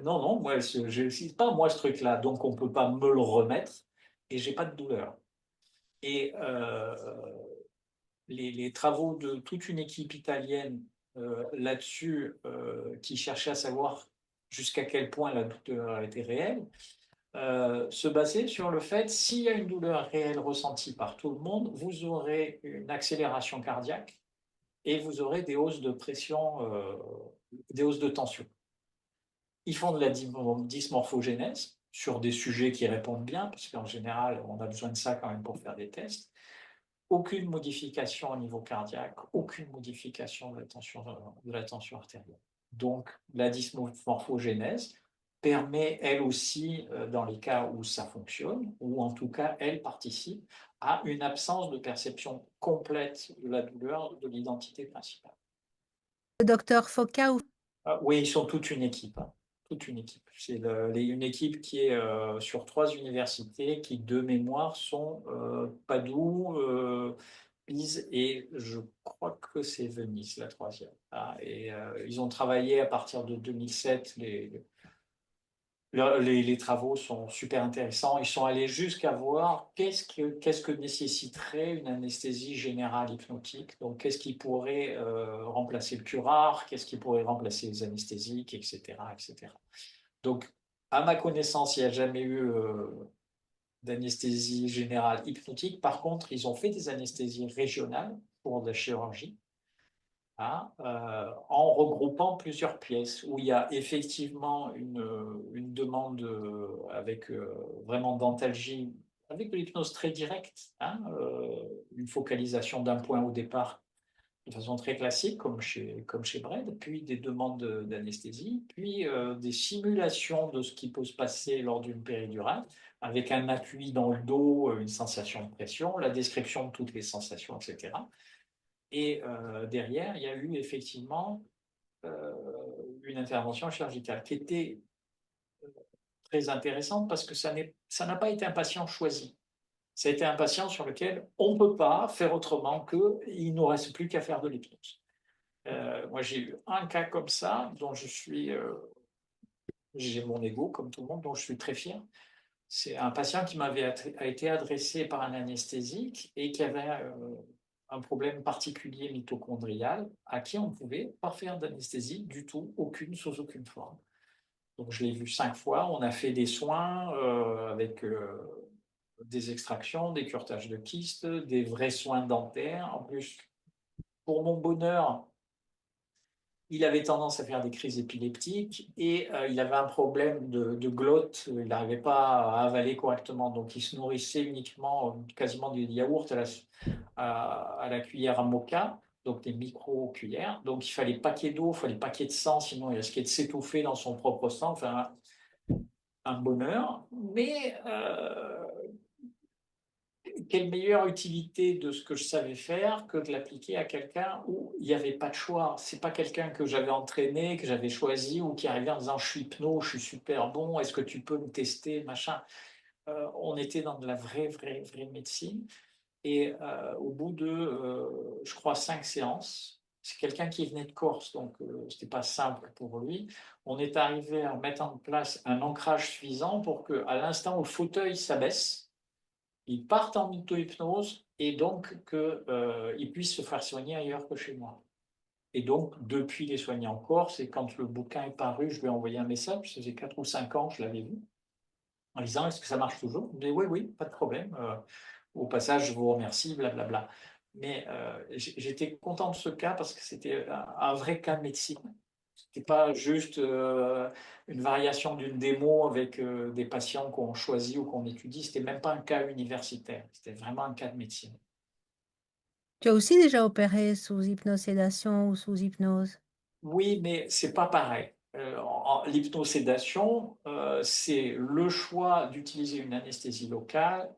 non, non, moi je n'utilise pas moi ce truc-là, donc on ne peut pas me le remettre et j'ai pas de douleur. Et les travaux de toute une équipe italienne là-dessus, qui cherchait à savoir jusqu'à quel point la douleur était réelle, se basaient sur le fait, s'il y a une douleur réelle ressentie par tout le monde, vous aurez une accélération cardiaque et vous aurez des hausses de pression, des hausses de tension. Ils font de la dysmorphogénèse sur des sujets qui répondent bien, parce qu'en général, on a besoin de ça quand même pour faire des tests. Aucune modification au niveau cardiaque, aucune modification de la tension artérielle. Donc, la dysmorphogénèse permet, elle aussi, dans les cas où ça fonctionne, ou en tout cas, elle participe à une absence de perception complète de la douleur de l'identité principale. Le docteur Foca ou Oui, ils sont toute une équipe. Hein. Toute une équipe. C'est une équipe qui est sur 3 universités qui, de mémoire, sont Padoue, Pise et je crois que c'est Venise, la troisième. Ah, et ils ont travaillé à partir de 2007. Les travaux sont super intéressants. Ils sont allés jusqu'à voir qu'est-ce que nécessiterait une anesthésie générale hypnotique. Donc, qu'est-ce qui pourrait remplacer le curare, qu'est-ce qui pourrait remplacer les anesthésiques, etc., etc. Donc, à ma connaissance, il n'y a jamais eu d'anesthésie générale hypnotique. Par contre, ils ont fait des anesthésies régionales pour de la chirurgie. Hein, en regroupant plusieurs pièces, où il y a effectivement une demande avec vraiment dentalgie, avec de l'hypnose très directe, hein, une focalisation d'un point au départ de façon très classique, comme chez Braid, puis des demandes d'anesthésie, puis des simulations de ce qui peut se passer lors d'une péridurale, avec un appui dans le dos, une sensation de pression, la description de toutes les sensations, etc. Et derrière, il y a eu effectivement une intervention chirurgicale qui était très intéressante parce que ça n'a pas été un patient choisi. Ça a été un patient sur lequel on ne peut pas faire autrement qu'il ne nous reste plus qu'à faire de l'hypnose. Moi, j'ai eu un cas comme ça dont j'ai mon ego comme tout le monde, dont je suis très fier. C'est un patient qui a été adressé par un anesthésique et qui avait un problème particulier mitochondrial à qui on ne pouvait pas faire d'anesthésie du tout, aucune, sous aucune forme. Donc je l'ai vu 5 fois, on a fait des soins avec des extractions, des curetages de kystes, des vrais soins dentaires. En plus, pour mon bonheur, il avait tendance à faire des crises épileptiques et il avait un problème de glotte, il n'arrivait pas à avaler correctement, donc il se nourrissait uniquement quasiment du yaourt à la cuillère à moka, donc des micro-cuillères. Donc il fallait pas qu'il y ait d'eau, il fallait pas qu'il y ait de sang, sinon il risquait de s'étouffer dans son propre sang, enfin un bonheur. Mais quelle meilleure utilité de ce que je savais faire que de l'appliquer à quelqu'un où il n'y avait pas de choix. C'est pas quelqu'un que j'avais entraîné, que j'avais choisi ou qui arrivait en disant je suis hypno, je suis super bon, est-ce que tu peux me tester, machin. On était dans de la vraie médecine. Et au bout de, je crois, 5 séances, c'est quelqu'un qui venait de Corse, donc ce n'était pas simple pour lui. On est arrivé à mettre en place un ancrage suffisant pour qu'à l'instant où le fauteuil s'abaisse, ils partent en auto-hypnose et donc qu'ils puissent se faire soigner ailleurs que chez moi. Et donc, depuis les soigner en Corse, et quand le bouquin est paru, je lui ai envoyé un message, ça faisait 4 ou 5 ans que je l'avais vu, en disant, est-ce que ça marche toujours? Il me dit, oui, oui, pas de problème. Au passage, je vous remercie, blablabla. Mais j'étais content de ce cas parce que c'était un vrai cas de médecine. C'était pas juste une variation d'une démo avec des patients qu'on choisit ou qu'on étudie. C'était même pas un cas universitaire. C'était vraiment un cas de médecine. Tu as aussi déjà opéré sous hypnosédation ou sous hypnose? Oui, mais c'est pas pareil. L'hypnosédation, c'est le choix d'utiliser une anesthésie locale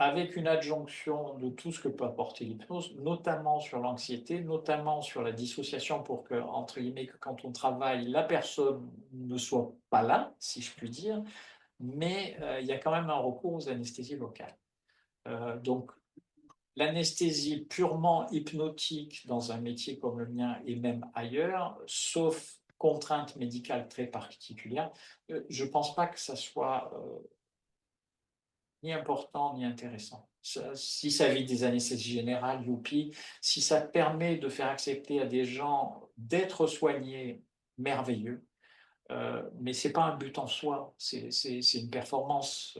avec une adjonction de tout ce que peut apporter l'hypnose, notamment sur l'anxiété, notamment sur la dissociation pour que, entre guillemets, que quand on travaille, la personne ne soit pas là, si je puis dire, mais il y a quand même un recours aux anesthésies locales. Donc, l'anesthésie purement hypnotique dans un métier comme le mien et même ailleurs, sauf contrainte médicale très particulière, je ne pense pas que ça soit ni important ni intéressant. Si ça évite des anesthésies générales, youpi, si ça permet de faire accepter à des gens d'être soignés, merveilleux. Mais ce n'est pas un but en soi, c'est une performance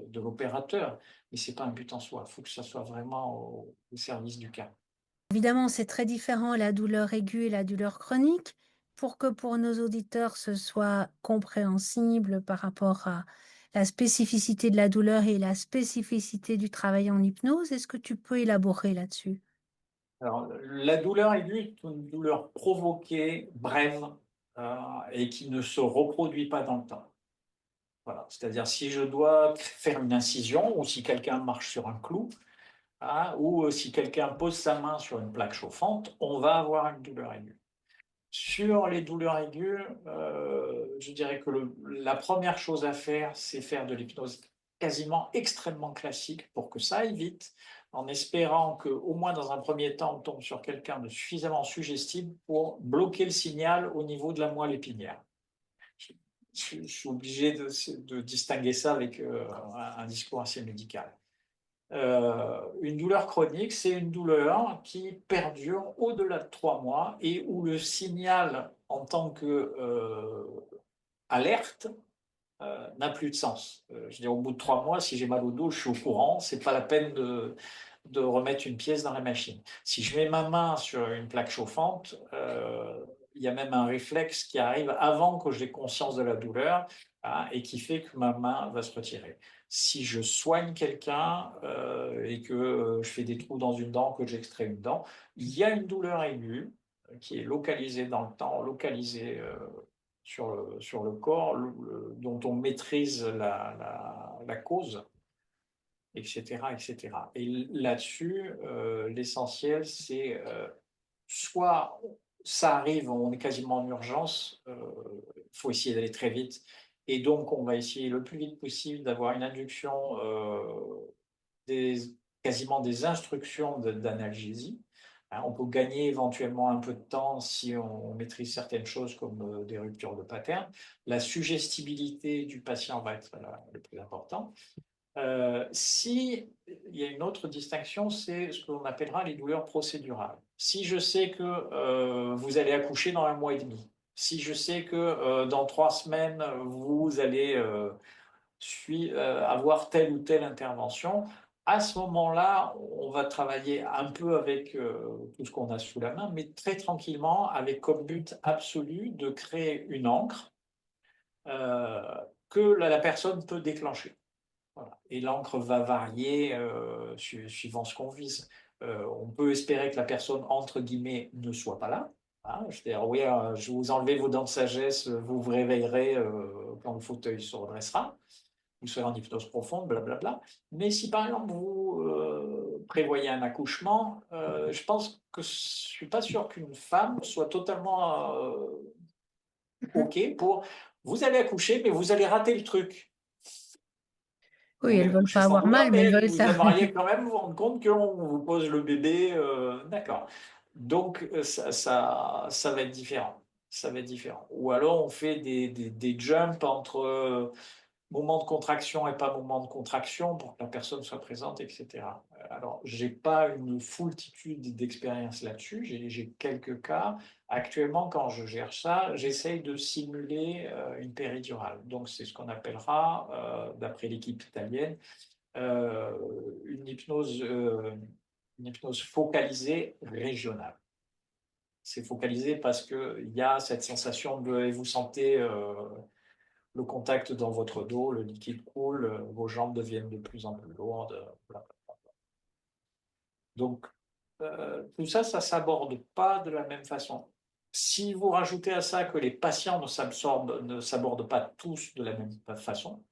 de l'opérateur, mais ce n'est pas un but en soi. Il faut que ça soit vraiment au service du cas. Évidemment, c'est très différent la douleur aiguë et la douleur chronique. Pour que pour nos auditeurs, ce soit compréhensible par rapport à la spécificité de la douleur et la spécificité du travail en hypnose, est-ce que tu peux élaborer là-dessus? Alors, la douleur aiguë est une douleur provoquée, brève, et qui ne se reproduit pas dans le temps. Voilà. C'est-à-dire si je dois faire une incision ou si quelqu'un marche sur un clou, hein, ou si quelqu'un pose sa main sur une plaque chauffante, on va avoir une douleur aiguë. Sur les douleurs aiguës, je dirais que la première chose à faire, c'est faire de l'hypnose quasiment extrêmement classique pour que ça aille vite, en espérant qu'au moins dans un premier temps, on tombe sur quelqu'un de suffisamment suggestible pour bloquer le signal au niveau de la moelle épinière. Je, je suis obligé de distinguer ça avec un discours assez médical. Une douleur chronique, c'est une douleur qui perdure au-delà de 3 mois et où le signal en tant que alerte n'a plus de sens. Je veux dire, au bout de 3 mois, si j'ai mal au dos, je suis au courant, c'est pas la peine de remettre une pièce dans la machine. Si je mets ma main sur une plaque chauffante, il y a même un réflexe qui arrive avant que j'ai conscience de la douleur, hein, et qui fait que ma main va se retirer. Si je soigne quelqu'un et que je fais des trous dans une dent, que j'extrais une dent, il y a une douleur aiguë qui est localisée dans le temps, localisée sur le corps, dont on maîtrise la cause, etc., etc. Et là-dessus, l'essentiel, c'est soit ça arrive, on est quasiment en urgence, il faut essayer d'aller très vite et donc on va essayer le plus vite possible d'avoir une induction, des quasiment des instructions d'analgésie. Hein, on peut gagner éventuellement un peu de temps si on maîtrise certaines choses comme, des ruptures de pattern. La suggestibilité du patient va être le plus important. Si il y a une autre distinction, c'est ce que l'on appellera les douleurs procédurales. Si je sais que vous allez accoucher dans un mois et demi, si je sais que dans 3 semaines, vous allez avoir telle ou telle intervention, à ce moment-là, on va travailler un peu avec tout ce qu'on a sous la main, mais très tranquillement, avec comme but absolu de créer une encre euh, que la personne peut déclencher. Voilà. Et l'encre va varier suivant ce qu'on vise. On peut espérer que la personne, entre guillemets, ne soit pas là. Hein. Je veux dire, oui, je vais vous enlever vos dents de sagesse, vous vous réveillerez quand le fauteuil se redressera. Vous serez en hypnose profonde, blablabla. Mais si par exemple vous prévoyez un accouchement, je pense que je ne suis pas sûr qu'une femme soit totalement Mhm. OK pour vous allez accoucher, mais vous allez rater le truc. Vous Oui, voulez elles veulent accoucher pas sans avoir douleur, mal, mais elles mais veulent vous ça. aimeriez quand même vous rendre compte qu'on vous pose le bébé. D'accord. Donc, ça va être différent. Ça va être différent. Ou alors, on fait des jumps entre moment de contraction et pas moment de contraction pour que la personne soit présente, etc. Alors, j'ai pas une foultitude d'expérience là-dessus, j'ai quelques cas. Actuellement, quand je gère ça, j'essaye de simuler une péridurale. Donc, c'est ce qu'on appellera, d'après l'équipe italienne, euh, une hypnose, euh, une hypnose focalisée régionale. C'est focalisé parce qu'il y a cette sensation de, et vous sentez le contact dans votre dos, le liquide coule, vos jambes deviennent de plus en plus lourdes. Voilà. Donc, tout ça, ça ne s'aborde pas de la même façon. Si vous rajoutez à ça que les patients ne s'abordent pas tous de la même façon,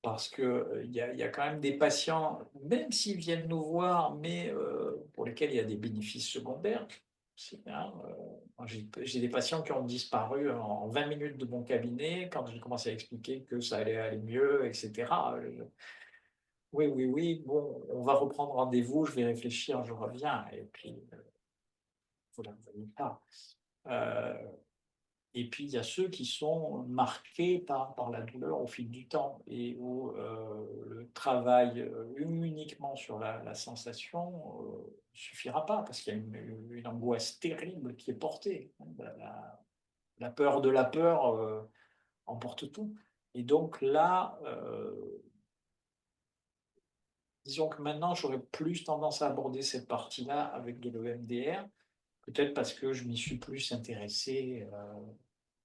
parce qu'il y a quand même des patients, même s'ils viennent nous voir, mais pour lesquels il y a des bénéfices secondaires. Hein, j'ai des patients qui ont disparu en 20 minutes de mon cabinet quand j'ai commencé à expliquer que ça allait aller mieux, etc. Oui, oui, oui, bon, on va reprendre rendez-vous, je vais réfléchir, je reviens. Et puis, vous ne la voyez pas. Euh, Et puis, il y a ceux qui sont marqués par la douleur au fil du temps et où le travail uniquement sur la sensation ne suffira pas parce qu'il y a une angoisse terrible qui est portée. La peur de la peur emporte tout. Et donc là, disons que maintenant, j'aurais plus tendance à aborder cette partie-là avec de l'EMDR, peut-être parce que je m'y suis plus intéressé.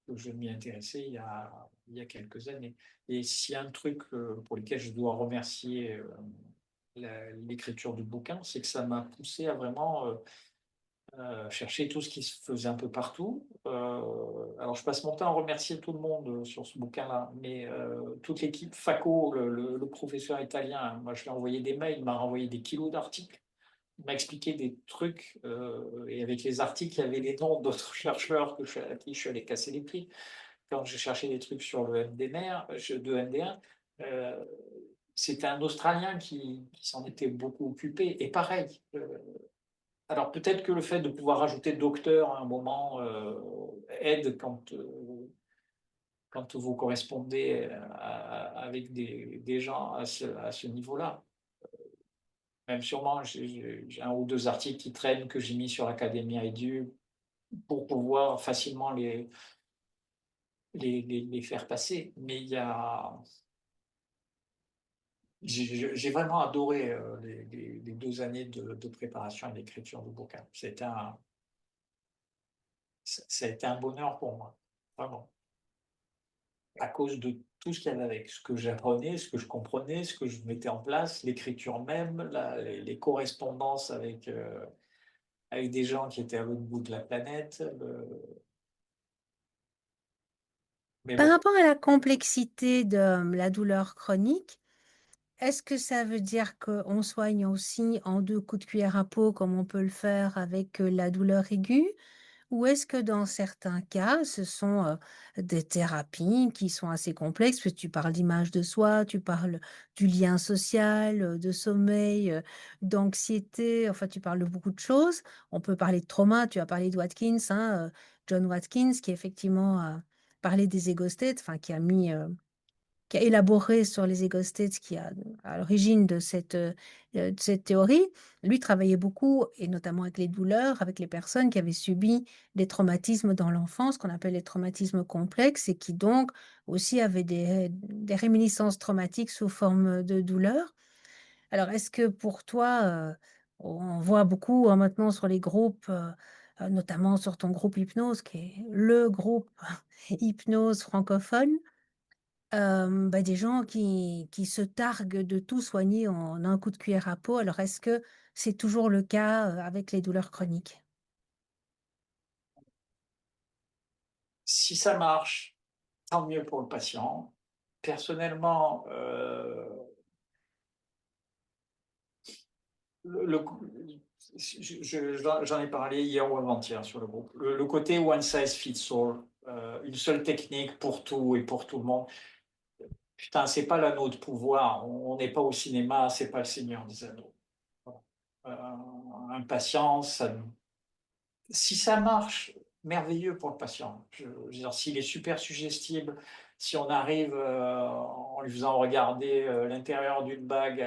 Que je m'y intéressais il y a quelques années. Et s'il y a un truc pour lequel je dois remercier l'écriture du bouquin, c'est que ça m'a poussé à vraiment chercher tout ce qui se faisait un peu partout. Alors, je passe mon temps à remercier tout le monde sur ce bouquin-là, mais toute l'équipe, Faco, le professeur italien, moi je lui ai envoyé des mails, il m'a renvoyé des kilos d'articles. Il m'a expliqué des trucs, et avec les articles, il y avait les noms d'autres chercheurs à qui je suis allé casser les pieds quand j'ai cherché des trucs sur le MDR, de MDR, euh, c'était un Australien qui s'en était beaucoup occupé. Et pareil, alors peut-être que le fait de pouvoir rajouter docteur à un moment aide quand vous correspondez avec des gens à ce niveau-là. Même sûrement, j'ai un ou deux articles qui traînent que j'ai mis sur Academia Edu pour pouvoir facilement les faire passer. Mais j'ai vraiment adoré les 2 années de préparation et d'écriture du bouquin. Ça a été un bonheur pour moi, vraiment, à cause de tout ce qu'il y avait avec, ce que j'apprenais, ce que je comprenais, ce que je mettais en place, l'écriture même, les correspondances avec des gens qui étaient à l'autre bout de la planète. Mais Par bon, rapport à la complexité de la douleur chronique, est-ce que ça veut dire qu'on soigne aussi en deux coups de cuillère à peau comme on peut le faire avec la douleur aiguë? Ou est-ce que dans certains cas, ce sont, des thérapies qui sont assez complexes? Parce que tu parles d'image de soi, tu parles du lien social, de sommeil, d'anxiété, enfin tu parles de beaucoup de choses. On peut parler de trauma, tu as parlé de Watkins, hein, John Watkins qui effectivement a parlé des ego states, enfin qui a élaboré sur les ego states, qui a à l'origine de cette théorie. Lui travaillait beaucoup, et notamment avec les douleurs, avec les personnes qui avaient subi des traumatismes dans l'enfance, qu'on appelle les traumatismes complexes, et qui donc aussi avaient des réminiscences traumatiques sous forme de douleurs. Alors, est-ce que pour toi, on voit beaucoup maintenant sur les groupes, notamment sur ton groupe Hypnose, qui est le groupe hypnose francophone, bah, des gens qui se targuent de tout soigner en un coup de cuillère à peau. Alors est-ce que c'est toujours le cas, avec les douleurs chroniques? Si ça marche, tant mieux pour le patient. Personnellement, le j'en ai parlé hier ou avant-hier sur le groupe. Le côté one size fits all, une seule technique pour tout et pour tout le monde. Putain, c'est pas l'anneau de pouvoir. On n'est pas au cinéma, c'est pas le Seigneur des Anneaux. Voilà. Un patient, ça si ça marche, merveilleux pour le patient. Je veux dire, s'il est super suggestible, si on arrive, en lui faisant regarder, l'intérieur d'une bague,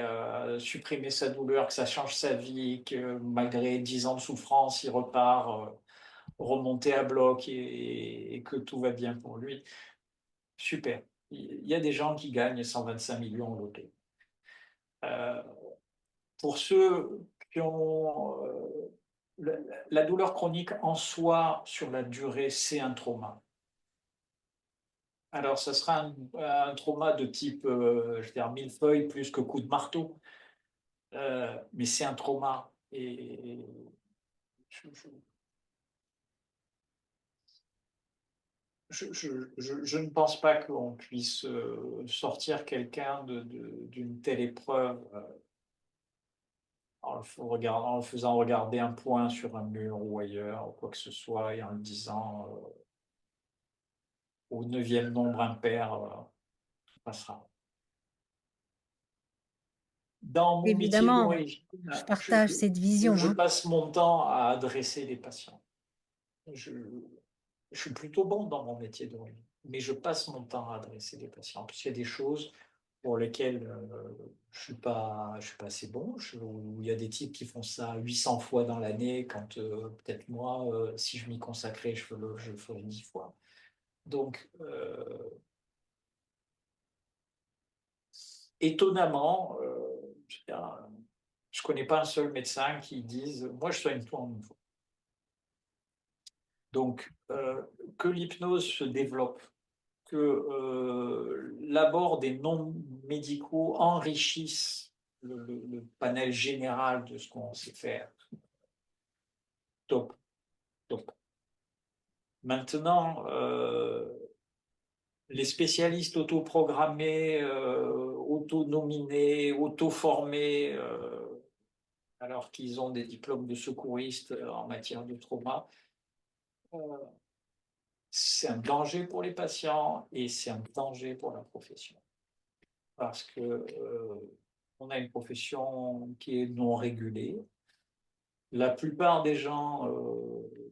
supprimer sa douleur, que ça change sa vie, que malgré 10 ans de souffrance, il repart, remonté à bloc et que tout va bien pour lui, super. Il y a des gens qui gagnent 125 millions au loto. Heu, pour ceux qui ont, la douleur chronique en soi, sur la durée, c'est un trauma. Alors, ça sera un trauma de type, je veux dire millefeuille plus que coup de marteau, mais c'est un trauma et je je ne pense pas qu'on puisse, sortir quelqu'un d'une telle épreuve, en le faisant regarder un point sur un mur ou ailleurs ou quoi que ce soit et en le disant, au neuvième nombre impair, tout passera. Dans mon métier Évidemment, d'origine, je partage cette vision, je hein. passe mon temps à adresser les patients. Je je suis plutôt bon dans mon métier d'origine, mais je passe mon temps à adresser les patients. Parce qu'il y a des choses pour lesquelles, je suis pas assez bon, ou il y a des types qui font ça 800 fois dans l'année quand, peut-être moi, si je m'y consacrais, je le ferais 10 fois. Donc, étonnamment, je veux dire, je connais pas un seul médecin qui dise: «Moi, je soigne tout en une fois». Donc, que l'hypnose se développe, que, l'abord des non médicaux enrichisse le panel général de ce qu'on sait faire, top, top. Maintenant, les spécialistes autoprogrammés, autonominés, autoformés, alors qu'ils ont des diplômes de secouristes, en matière de trauma, heu, c'est un danger pour les patients et c'est un danger pour la profession. Parce que, on a une profession qui est non régulée. La plupart des gens,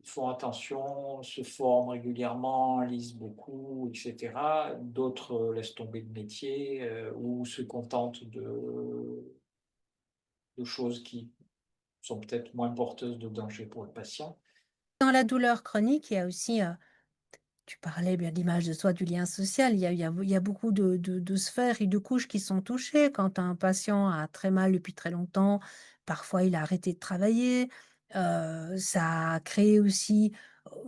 font attention, se forment régulièrement, lisent beaucoup et cetera. D'autres, laissent tomber le métier, ou se contentent de choses qui sont peut-être moins porteuses de danger pour le patient. Dans la douleur chronique, il y a aussi, tu parlais bien d'image de soi, du lien social. Il y a beaucoup de sphères et de couches qui sont touchées. Quand un patient a très mal depuis très longtemps, parfois il a arrêté de travailler. Ça a créé aussi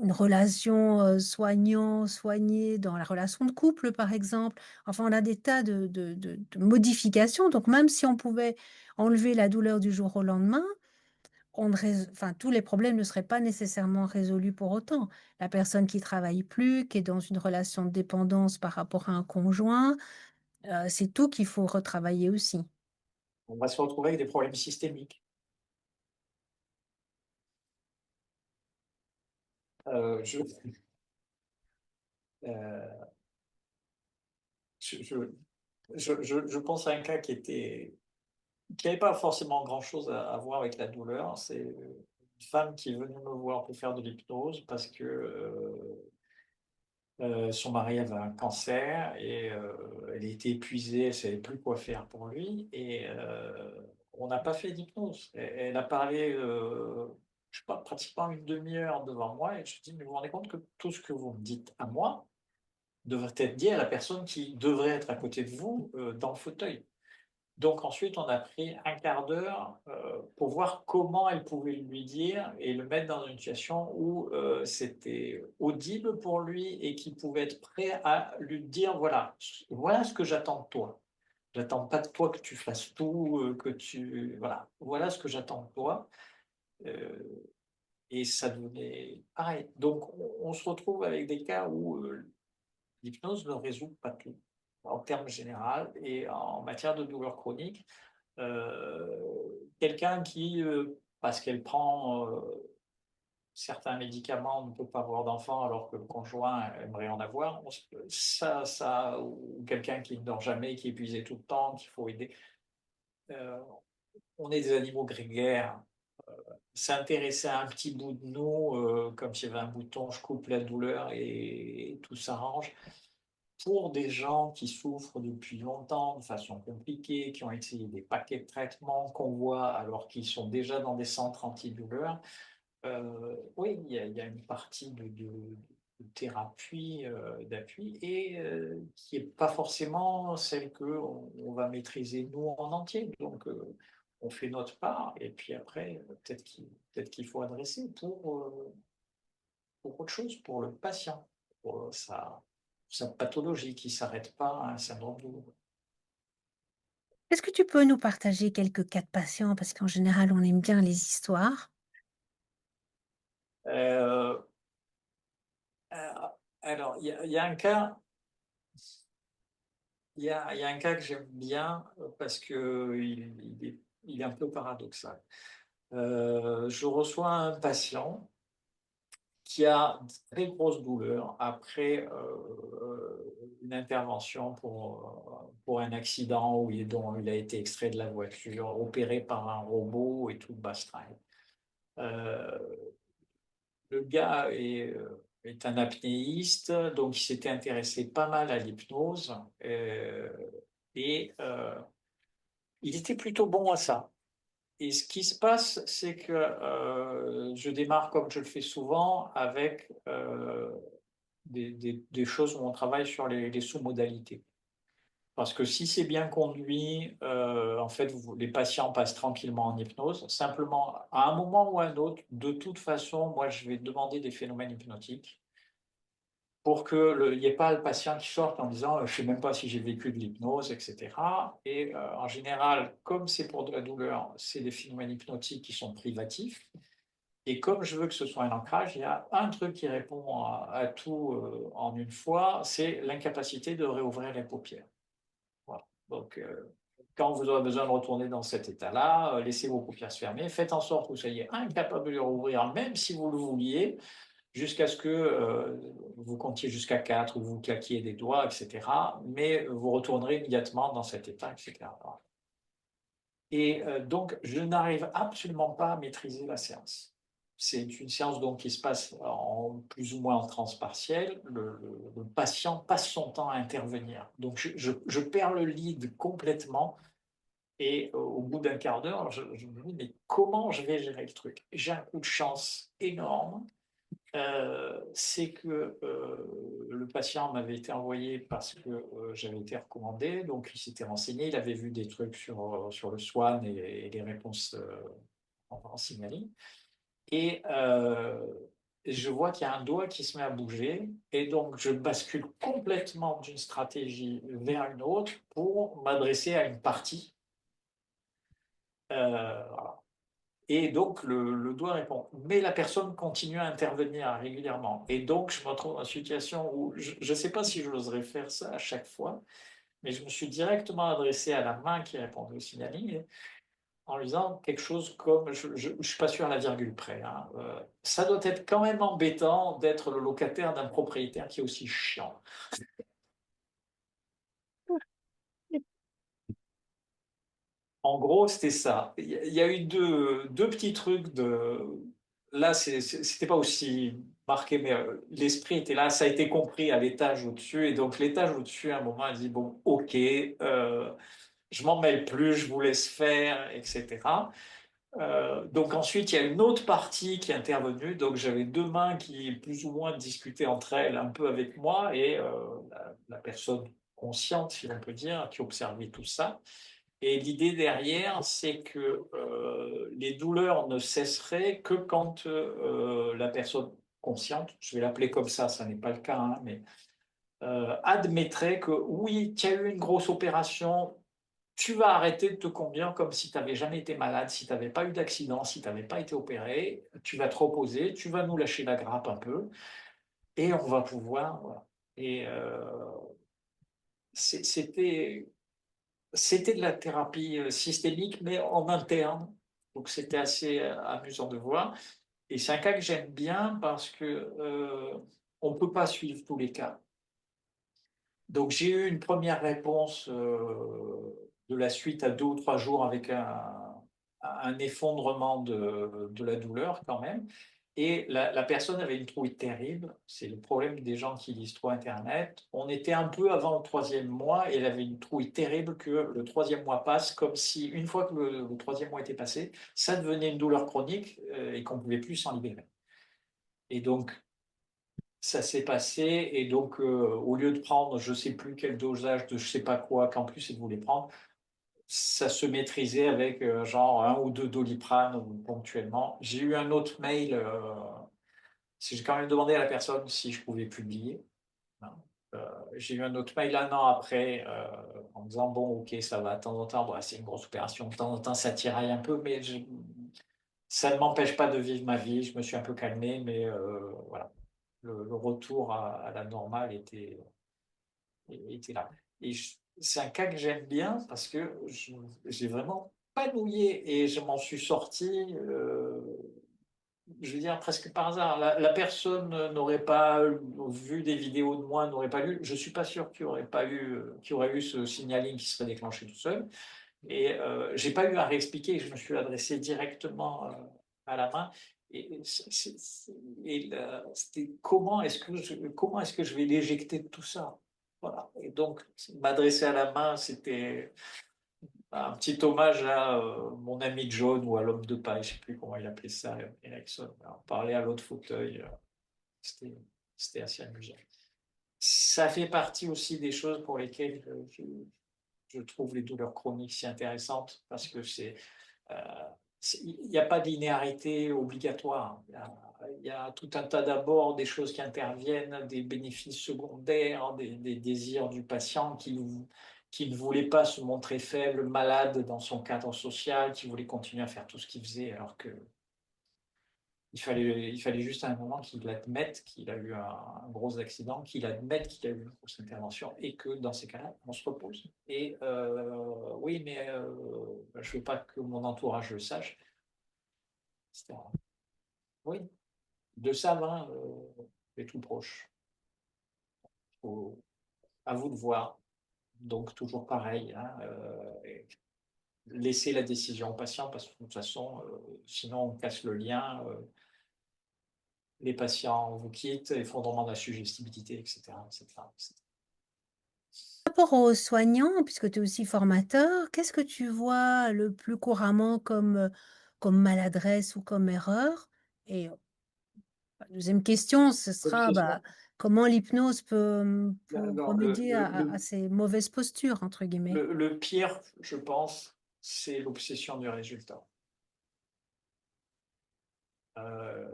une relation, soignant-soigné dans la relation de couple, par exemple. Enfin, on a des tas de modifications. Donc même si on pouvait enlever la douleur du jour au lendemain, on ne rés enfin, tous les problèmes ne seraient pas nécessairement résolus pour autant. La personne qui travaille plus, qui est dans une relation de dépendance par rapport à un conjoint, c'est tout qu'il faut retravailler aussi. On va se retrouver avec des problèmes systémiques. Euh, je, euh, je, je, je pense à un cas qui n'avait pas forcément grand-chose à voir avec la douleur. C'est une femme qui est venue me voir pour faire de l'hypnose parce que son mari avait un cancer et elle était épuisée, elle ne savait plus quoi faire pour lui. Et on n'a pas fait d'hypnose. Elle a parlé, je sais pas, pratiquement une demi-heure devant moi et je me dis, mais vous vous rendez compte que tout ce que vous me dites à moi devrait être dit à la personne qui devrait être à côté de vous dans le fauteuil. Donc ensuite, on a pris un quart d'heure pour voir comment elle pouvait lui dire et le mettre dans une situation où c'était audible pour lui et qu'il pouvait être prêt à lui dire, voilà, voilà ce que j'attends de toi. J'attends pas de toi que tu fasses tout, que tu... Voilà, voilà ce que j'attends de toi. Euh, et ça devenait pareil. Donc on se retrouve avec des cas où l'hypnose ne résout pas tout en termes généraux et en matière de douleur chronique. Quelqu'un qui, parce qu'elle prend certains médicaments, ne peut pas avoir d'enfant alors que le conjoint aimerait en avoir, ou quelqu'un qui ne dort jamais, qui est épuisé tout le temps, qu'il faut aider. Euh, on est des animaux grégaires. S'intéresser à un petit bout de nous, comme s'il y avait un bouton, je coupe la douleur et tout s'arrange. Pour des gens qui souffrent depuis longtemps de façon compliquée, qui ont essayé des paquets de traitements qu'on voit alors qu'ils sont déjà dans des centres antidouleurs, oui, il y a une partie de thérapie, d'appui, et qui n'est pas forcément celle qu'on on va maîtriser nous en entier. Donc, on fait notre part, et puis après, peut-être qu'il faut adresser pour autre chose, pour le patient, pour sa pathologie qui ne s'arrête pas à un syndrome douloureux. Est-ce que tu peux nous partager quelques cas de patients? Parce qu'en général, on aime bien les histoires. Euh, euh, alors, il y a un cas, il y a un cas que j'aime bien parce que il est un peu paradoxal. Je reçois un patient qui a de très grosses douleurs après une intervention pour un accident dont il a été extrait de la voiture, opéré par un robot et tout le bastringue. Euh, le gars est un apnéiste, donc il s'était intéressé pas mal à l'hypnose et il était plutôt bon à ça. Et ce qui se passe, c'est que je démarre comme je le fais souvent avec des choses où on travaille sur les sous-modalités. Parce que si c'est bien conduit, en fait, les patients passent tranquillement en hypnose. Simplement, à un moment ou à un autre, de toute façon, moi, je vais demander des phénomènes hypnotiques pour qu'il n'y ait pas le patient qui sorte en disant je ne sais même pas si j'ai vécu de l'hypnose, etc. Et en général, comme c'est pour de la douleur, c'est des phénomènes hypnotiques qui sont privatifs. Et comme je veux que ce soit un ancrage, il y a un truc qui répond à tout en une fois, c'est l'incapacité de réouvrir les paupières. Voilà. Donc, quand vous aurez besoin de retourner dans cet état-là, laissez vos paupières se fermer, faites en sorte que vous soyez incapable de les rouvrir, même si vous le vouliez, jusqu'à ce que vous comptiez jusqu'à 4 ou vous claquiez des doigts, etc. Mais vous retournerez immédiatement dans cet état, etc. Et donc, je n'arrive absolument pas à maîtriser la séance. C'est une séance donc qui se passe en plus ou moins en transe partielle. Le patient passe son temps à intervenir. Donc, je perds le lead complètement. Et au bout d'un quart d'heure, je me dis, mais comment je vais gérer le truc? J'ai un coup de chance énorme. C'est que le patient m'avait été envoyé parce que j'avais été recommandé, donc il s'était renseigné, il avait vu des trucs sur le Swan et les réponses en signaling. Et je vois qu'il y a un doigt qui se met à bouger, et donc je bascule complètement d'une stratégie vers une autre pour m'adresser à une partie. Voilà. Et donc, le doigt répond. Mais la personne continue à intervenir régulièrement. Et donc, je me retrouve dans une situation où je ne sais pas si j'oserais faire ça à chaque fois, mais je me suis directement adressé à la main qui répondait au signaling. en lui disant quelque chose comme, je suis pas sûr à la virgule près, hein, «Ça doit être quand même embêtant d'être le locataire d'un propriétaire qui est aussi chiant». En gros, c'était ça. Il y a eu deux petits trucs de. Là, c'était pas aussi marqué, mais l'esprit était là. Ça a été compris à l'étage au-dessus. Et donc, l'étage au-dessus, à un moment, elle dit, bon, ok, je m'en mêle plus, je vous laisse faire, etc. Donc ensuite, il y a une autre partie qui est intervenue. Donc j'avais deux mains qui plus ou moins discutaient entre elles un peu avec moi et la personne consciente, si on peut dire, qui observait tout ça. Et l'idée derrière, c'est que les douleurs ne cesseraient que quand la personne consciente, je vais l'appeler comme ça n'est pas le cas, hein, mais admettrait que oui, tu as eu une grosse opération, tu vas arrêter de te conduire comme si tu n'avais jamais été malade, si tu n'avais pas eu d'accident, si tu n'avais pas été opéré, tu vas te reposer, tu vas nous lâcher la grappe un peu et on va pouvoir. Voilà. Et c'était de la thérapie systémique, mais en interne. Donc c'était assez amusant de voir. Et c'est un cas que j'aime bien parce que on ne peut pas suivre tous les cas. Donc j'ai eu une première réponse de la suite à 2 ou 3 jours avec un effondrement de la douleur quand même. Et la personne avait une trouille terrible. C'est le problème des gens qui lisent trop Internet. On était un peu avant le 3e mois et elle avait une trouille terrible que le 3e mois passe comme si, une fois que le 3e mois était passé, ça devenait une douleur chronique et qu'on ne pouvait plus s'en libérer. Et donc, ça s'est passé et donc au lieu de prendre je ne sais plus quel dosage de je ne sais pas quoi qu'en plus elle voulait prendre, ça se maîtrisait avec genre 1 ou 2 Doliprane ponctuellement. J'ai eu un autre mail, j'ai quand même demandé à la personne si je pouvais publier. Hein. Euh, j'ai eu un autre mail 1 an après en me disant bon ok ça va de temps en temps, bon, c'est une grosse opération, de temps en temps ça tiraille un peu mais ça ne m'empêche pas de vivre ma vie, je me suis un peu calmé mais voilà le retour à la normale était là. Et c'est un cas que j'aime bien parce que j'ai vraiment panouillé et je m'en suis sorti, je veux dire, presque par hasard. La personne n'aurait pas vu des vidéos de moi, n'aurait pas lu. Je ne suis pas sûr qu'il y aurait eu ce signaling qui serait déclenché tout seul. Et je n'ai pas eu à réexpliquer, je me suis adressé directement à la main. Et, c'était comment est-ce que je vais l'éjecter de tout ça? Voilà. Et donc, m'adresser à la main, c'était un petit hommage à mon ami John ou à l'homme de paille, je ne sais plus comment il appelait ça, Erickson. Alors, parler à l'autre fauteuil, c'était, c'était assez amusant. Ça fait partie aussi des choses pour lesquelles je trouve les douleurs chroniques si intéressantes parce que euh, il n'y a pas de linéarité obligatoire. Il y a tout un tas d'abord des choses qui interviennent, des bénéfices secondaires, des désirs du patient qui ne voulait pas se montrer faible, malade dans son cadre social, qui voulait continuer à faire tout ce qu'il faisait alors que il fallait juste à un moment qu'il admette qu'il a eu un gros accident, qu'il admette qu'il a eu une grosse intervention et que dans ces cas-là, on se repose. Et oui, mais je ne veux pas que mon entourage le sache. etc. Oui, de ça, hein, est tout proche. Faut- à vous de voir. Donc, toujours pareil, hein, laisser la décision au patient parce que de toute façon, sinon on casse le lien. Les patients vous quittent, effondrement de la suggestibilité, etc., etc., etc. Par rapport aux soignants, puisque tu es aussi formateur, qu'est-ce que tu vois le plus couramment comme maladresse ou comme erreur? Et la deuxième question, ce Bonne sera question. bah, comment l'hypnose peut Alors, remédier à ces mauvaises postures, entre guillemets. le pire, je pense, c'est l'obsession du résultat. Euh,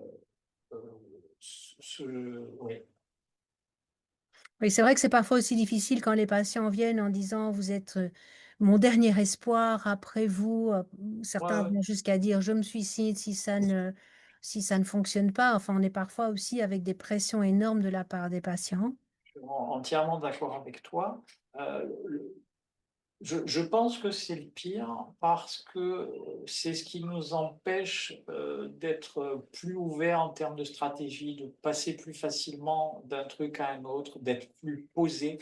euh, oui. Oui, c'est vrai que c'est parfois aussi difficile quand les patients viennent en disant vous êtes mon dernier espoir, après vous. Ouais, Certains ouais. vont jusqu'à dire je me suicide si ça ne fonctionne pas. Enfin, on est parfois aussi avec des pressions énormes de la part des patients. Je suis entièrement d'accord avec toi. Euh, Je pense que c'est le pire parce que c'est ce qui nous empêche d'être plus ouverts en termes de stratégie, de passer plus facilement d'un truc à un autre, d'être plus posé.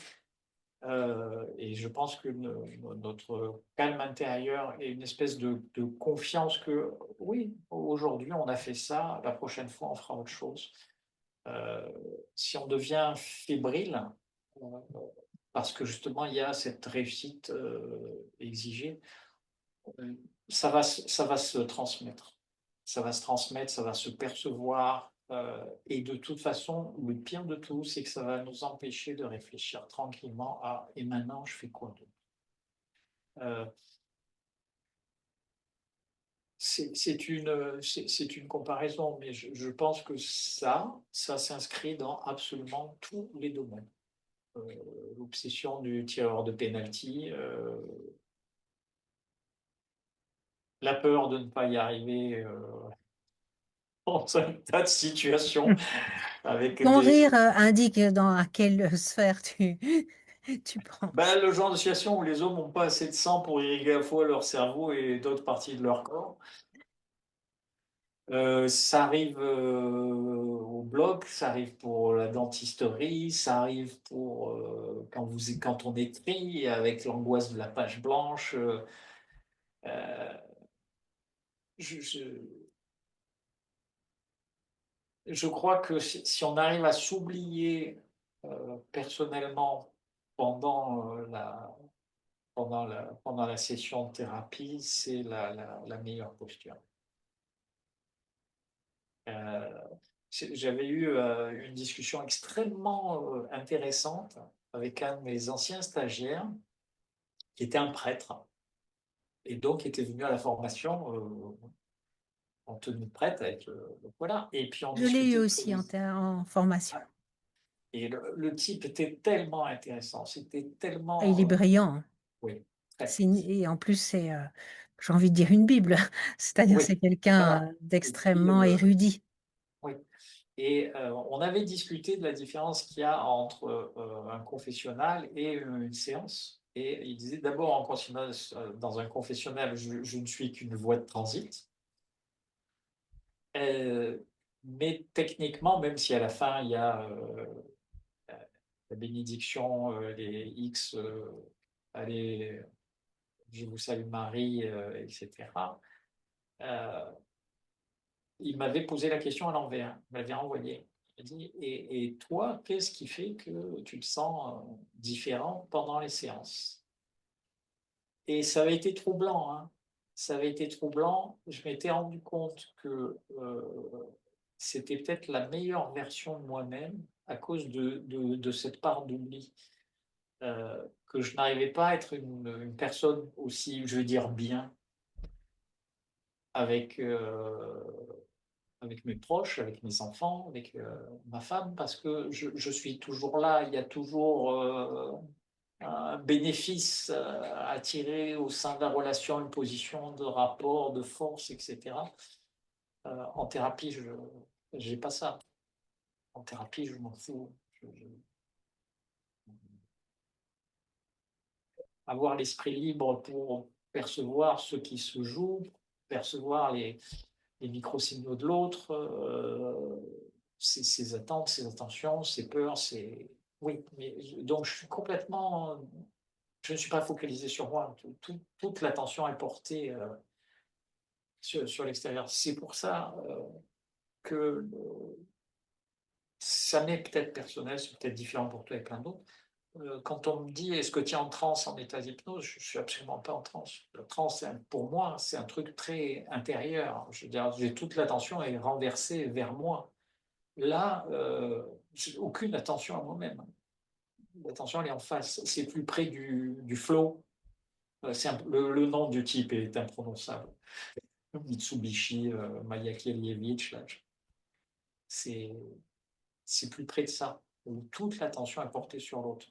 Et je pense que notre calme intérieur et une espèce de confiance que oui, aujourd'hui on a fait ça, la prochaine fois on fera autre chose. Euh, Si on devient fébrile, euh, parce que justement il y a cette réussite exigée, euh, ça va se transmettre. Ça va se transmettre, ça va se percevoir. Et de toute façon, le pire de tout, c'est que ça va nous empêcher de réfléchir tranquillement à et maintenant, je fais quoi d'autre. Euh, c'est une comparaison, mais je pense que ça s'inscrit dans absolument tous les domaines. Euh, L'obsession du tireur de penalty, la peur de ne pas y arriver dans un tas de situations avec Ton des, rire indique dans à quelle sphère tu penses. ben, le genre de situation où les hommes n'ont pas assez de sang pour irriguer à la fois leur cerveau et d'autres parties de leur corps. Ça arrive au bloc, ça arrive pour la dentisterie, ça arrive pour quand on écrit avec l'angoisse de la page blanche. Euh, je, je- je crois que si on arrive à s'oublier personnellement pendant pendant la session de thérapie, c'est la meilleure posture. Euh, J'avais eu une discussion extrêmement intéressante avec un de mes anciens stagiaires qui était un prêtre et donc qui était venu à la formation en tenue de prêtre avec voilà. Et puis on Je l'ai eu discutait de aussi philosophie. en formation. Et le type était tellement intéressant, c'était Et il est tellement brillant. oui, très, Et en plus, c'est, j'ai envie de dire une Bible. C'est-à-dire, oui, c'est voilà. quelqu'un Et puis d'extrêmement érudit. oui. Et on avait discuté de la différence qu'il y a entre un confessionnal et une séance. Et il disait d'abord en confessionnal, dans un confessionnal, je ne suis qu'une voie de transit. Euh, mais techniquement, même si à la fin il y a la bénédiction, les X, allez, je vous salue Marie, etc. euh, il m'avait posé la question à l'envers, il m'avait renvoyé. Il m'a dit, et toi, qu'est-ce qui fait que tu te sens différent pendant les séances? Et ça avait été troublant, hein. Ça avait été troublant. Je m'étais rendu compte que c'était peut-être la meilleure version de moi-même à cause de cette part d'oubli. Que je n'arrivais pas à être une personne aussi, je veux dire, bien avec, avec mes proches, avec mes enfants, avec ma femme, parce que je suis toujours là, il y a toujours un bénéfice à tirer au sein de la relation, une position de rapport, de force, etc. En thérapie, je n'ai pas ça. En thérapie, je m'en fous. Avoir l'esprit libre pour percevoir ce qui se joue, percevoir les micro-signaux de l'autre, ses attentes, ses intentions, ses peurs, ses... Oui, mais donc je suis complètement... Je ne suis pas focalisé sur moi. Toute l'attention est portée sur l'extérieur. C'est pour ça que ça m'est peut-être personnel, c'est peut-être différent pour toi et plein d'autres. Quand on me dit est-ce que tu es en transe en état d'hypnose, je ne suis absolument pas en transe. La transe, pour moi, c'est un truc très intérieur. Je veux dire, j'ai toute l'attention est renversée vers moi. Là, j'ai aucune attention à moi-même. L'attention, elle est en face. C'est plus près du flow. Le nom du type est imprononçable. Mitsubishi Mayakelevich, là, c'est c'est plus près de ça, où toute l'attention est portée sur l'autre,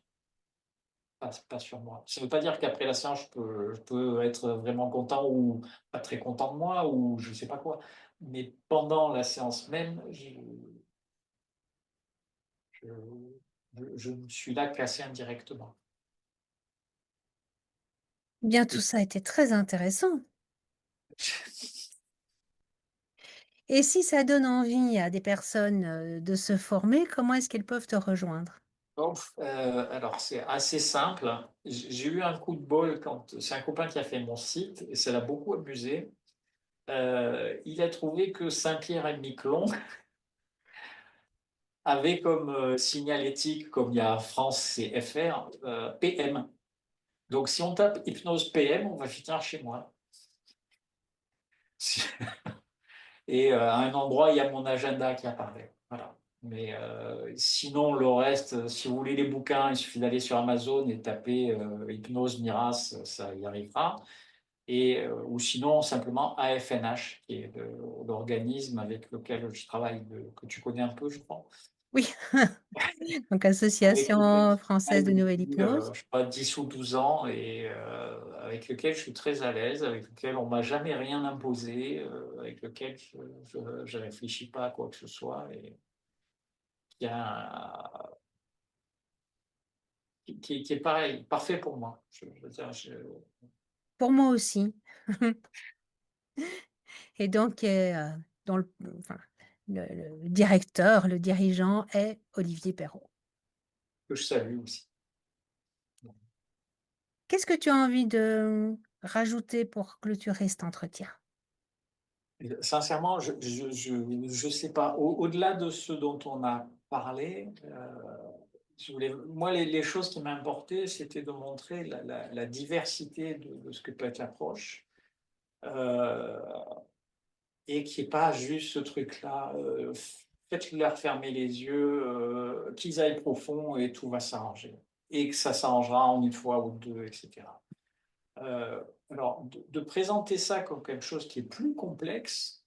pas sur moi. Ça ne veut pas dire qu'après la séance, je peux être vraiment content ou pas très content de moi, ou je ne sais pas quoi. Mais pendant la séance même, je, je ne suis là qu'assez indirectement. Bien, tout ça a été très intéressant. Et si ça donne envie à des personnes, de se former, comment est-ce qu'elles peuvent te rejoindre? Alors c'est assez simple. J'ai eu un coup de bol quand c'est un copain qui a fait mon site et ça l'a beaucoup amusé. Il a trouvé que Saint-Pierre-et-Miquelon avait comme, signalétique, comme il y a France, c'est FR, PM. Donc si on tape hypnose PM, on va finir chez moi. Et à un endroit, il y a mon agenda qui apparaît. Voilà. Mais sinon, le reste, si vous voulez les bouquins, il suffit d'aller sur Amazon et taper Hypnose Miras, ça y arrivera. Et, ou sinon, simplement AFNH, qui est l'organisme avec lequel je travaille, que tu connais un peu, je crois, Oui, donc avec lequel Association je française travaille de nouvelle depuis, hypnose. je sais pas, 10 ou 12 ans, et avec lequel je suis très à l'aise, avec lequel on m'a jamais rien imposé, avec lequel je réfléchis pas à quoi que ce soit, et qui, a, qui est pareil, parfait pour moi. Je veux dire, Pour moi aussi. Et donc, dont enfin, le directeur, le dirigeant est Olivier Perrault. que je salue aussi. Qu'est-ce que tu as envie de rajouter pour clôturer cet entretien? Sincèrement, je sais pas. Au-delà de ce dont on a parlé, moi, les choses qui m'importaient, c'était de montrer la diversité de ce que peut être l'approche, euh, et qu'il n'y ait pas juste ce truc-là. Faites-leur fermer les yeux, qu'ils aillent profond et tout va s'arranger. Et que ça s'arrangera en une fois ou deux, etc. Euh, alors, de présenter ça comme quelque chose qui est plus complexe,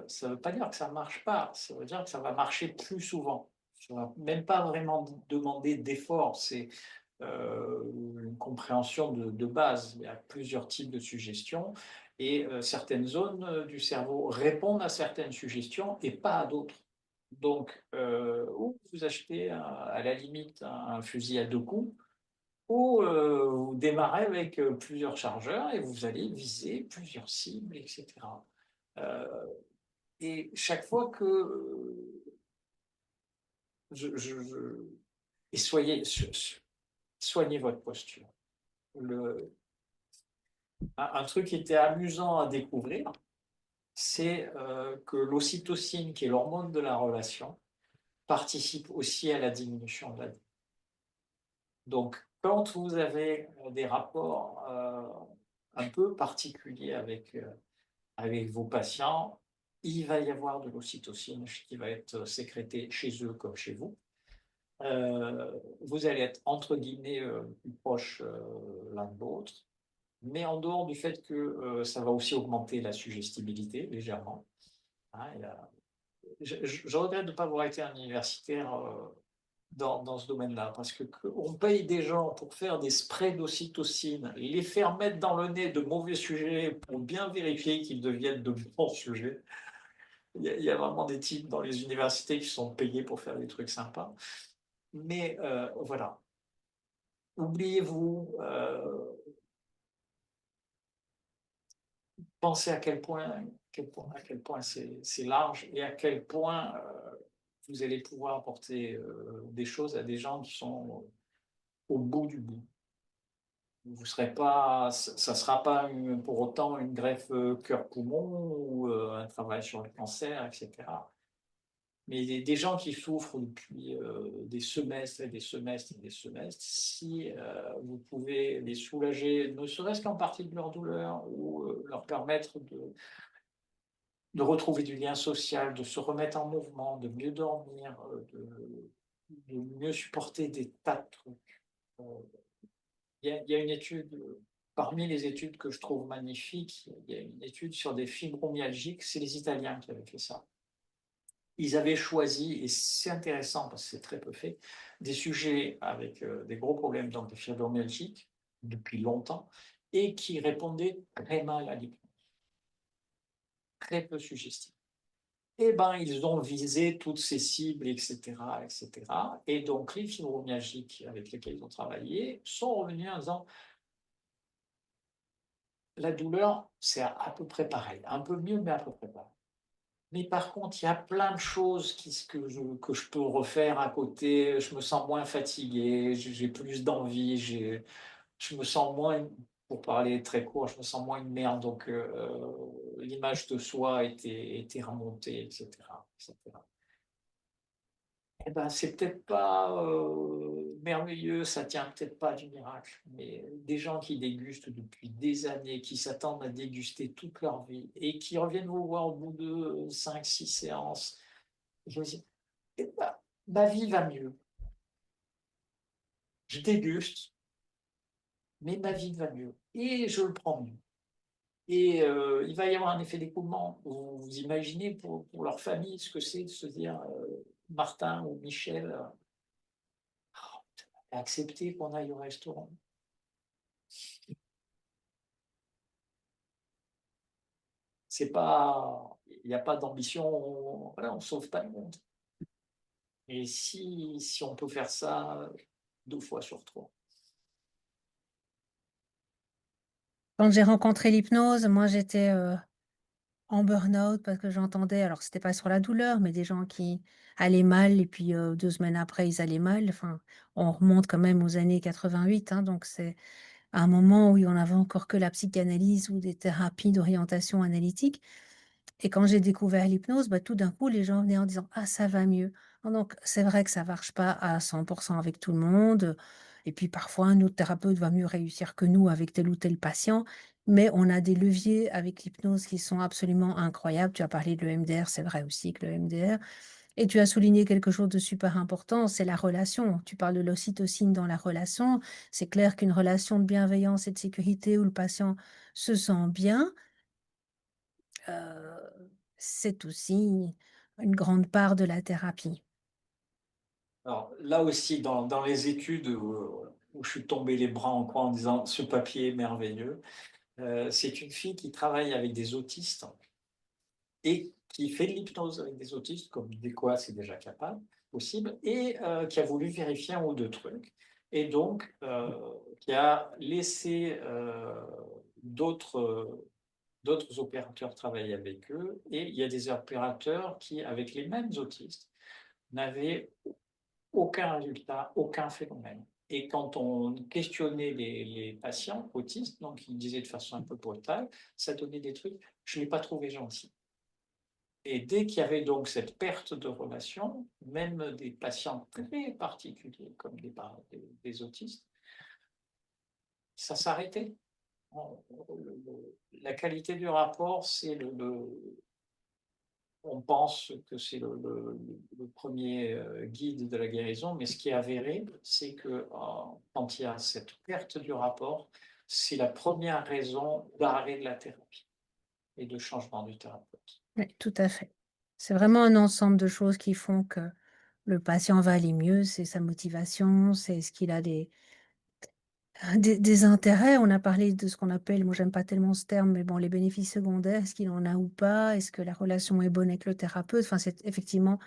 ça ne veut pas dire que ça ne marche pas, ça veut dire que ça va marcher plus souvent. Ça ne va même pas vraiment demander d'effort, c'est une compréhension de base. Il y a plusieurs types de suggestions et certaines zones du cerveau répondent à certaines suggestions et pas à d'autres. Donc, ou vous achetez à la limite un fusil à deux coups, ou vous démarrez avec plusieurs chargeurs et vous allez viser plusieurs cibles, etc. Euh, et chaque fois que et soignez votre posture. Un truc qui était amusant à découvrir, c'est que l'ocytocine, qui est l'hormone de la relation, participe aussi à la diminution de la vie. Donc, quand vous avez des rapports un peu particuliers avec vos patients, il va y avoir de l'ocytocine qui va être sécrétée chez eux comme chez vous. Vous allez être entre guillemets plus proches l'un de l'autre, mais en dehors du fait que ça va aussi augmenter la suggestibilité légèrement. Hein, je regrette de ne pas avoir été un universitaire dans ce domaine-là, parce que on paye des gens pour faire des sprays d'ocytocine, les faire mettre dans le nez de mauvais sujets pour bien vérifier qu'ils deviennent de bons sujets. Il y a vraiment des types dans les universités qui sont payés pour faire des trucs sympas. Mais voilà, oubliez-vous, pensez à quel point c'est large et à quel point vous allez pouvoir apporter des choses à des gens qui sont au bout du bout. Vous serez pas, ça ne sera pas pour autant une greffe cœur-poumon ou un travail sur le cancer, etc. Mais des gens qui souffrent depuis des semestres et des semestres et des semestres, si vous pouvez les soulager, ne serait-ce qu'en partie de leur douleur, ou leur permettre de retrouver du lien social, de se remettre en mouvement, de mieux dormir, de mieux supporter des tas de trucs. Euh, il y a une étude, parmi les études que je trouve magnifiques, il y a une étude sur des fibromyalgiques, c'est les Italiens qui avaient fait ça. Ils avaient choisi, et c'est intéressant parce que c'est très peu fait, des sujets avec des gros problèmes, donc des fibromyalgiques, depuis longtemps, et qui répondaient très mal à l'hypnose, très peu suggestifs. Eh ben, ils ont visé toutes ces cibles, etc., etc. Et donc, les fibromyalgiques avec lesquels ils ont travaillé sont revenus en disant la douleur, c'est à peu près pareil, un peu mieux, mais à peu près pareil. Mais par contre, il y a plein de choses que je peux refaire à côté. Je me sens moins fatigué, j'ai plus d'envie, je me sens moins, pour parler très court, je me sens moins une merde, donc l'image de soi était remontée, et cetera, et cetera. Eh ben, c'est peut-être pas, merveilleux, ça tient peut-être pas du miracle, mais des gens qui dégustent depuis des années, qui s'attendent à déguster toute leur vie et qui reviennent vous voir au bout de 5, 6 séances, je me dis: «Eh ben, ma vie va mieux. Je déguste, mais ma vie va mieux et je le prends mieux». Et il va y avoir un effet d'écoulement. Vous imaginez pour leur famille ce que c'est de se dire, Martin ou Michel, a accepté qu'on aille au restaurant. C'est pas il y a pas d'ambition, voilà, on sauve pas le monde. Et si on peut faire ça 2 fois sur 3. Quand j'ai rencontré l'hypnose, moi, j'étais, en burn-out parce que j'entendais alors c'était pas sur la douleur, mais des gens qui allaient mal et puis, 2 semaines après, ils allaient mal. Enfin, on remonte quand même aux années 88, hein, donc c'est à un moment où on avait encore que la psychanalyse ou des thérapies d'orientation analytique. Et quand j'ai découvert l'hypnose, bah, tout d'un coup, les gens venaient en disant: «Ah, ça va mieux». Donc c'est vrai que ça marche pas à 100 avec tout le monde, et puis parfois un autre thérapeute va mieux réussir que nous avec tel ou tel patient, mais on a des leviers avec l'hypnose qui sont absolument incroyables. Tu as parlé de l'EMDR, c'est vrai aussi que le l'EMDR, et tu as souligné quelque chose de super important, c'est la relation. Tu parles de l'ocytocine dans la relation. C'est clair qu'une relation de bienveillance et de sécurité où le patient se sent bien, c'est aussi une grande part de la thérapie. Alors là aussi, dans les études où je suis tombé les bras en croix en disant: «Ce papier est merveilleux», c'est une fille qui travaille avec des autistes et qui fait de l'hypnose avec des autistes, comme des quoi c'est déjà capable possible, et qui a voulu vérifier un ou 2 trucs, et donc qui a laissé, d'autres opérateurs travailler avec eux, et il y a des opérateurs qui, avec les mêmes autistes, n'avaient aucun résultat, aucun phénomène. Et quand on questionnait les patients autistes, donc ils disaient de façon un peu brutale, ça donnait des trucs: «Je ne l'ai pas trouvé gentil». Et dès qu'il y avait donc cette perte de relation, même des patients très particuliers comme des autistes, ça s'arrêtait. La qualité du rapport, c'est on pense que c'est le premier guide de la guérison, mais ce qui est avéré, c'est que quand il y a cette perte du rapport, c'est la première raison d'arrêt de la thérapie et de changement du thérapeute. Oui, tout à fait. C'est vraiment un ensemble de choses qui font que le patient va aller mieux. C'est sa motivation, c'est ce qu'il a des intérêts. On a parlé de ce qu'on appelle, moi j'aime pas tellement ce terme, mais bon, les bénéfices secondaires, est-ce qu'il en a ou pas? Est-ce que la relation est bonne avec le thérapeute? Enfin, c'est effectivement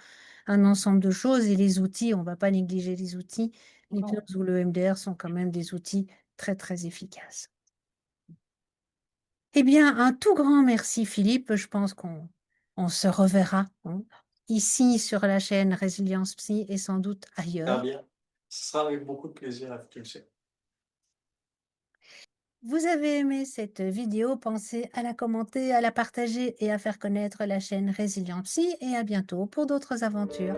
un ensemble de choses, et les outils, on va pas négliger les outils. Non. L'hypnose ou le MDR sont quand même des outils très, très efficaces. Eh bien, un tout grand merci Philippe. Je pense qu'on se reverra, hein, ici sur la chaîne Résilience Psy et sans doute Très ailleurs. bien. Ce sera avec beaucoup de plaisir, tu le sais. Vous avez aimé cette vidéo, pensez à la commenter, à la partager et à faire connaître la chaîne Résilience Psy, et à bientôt pour d'autres aventures.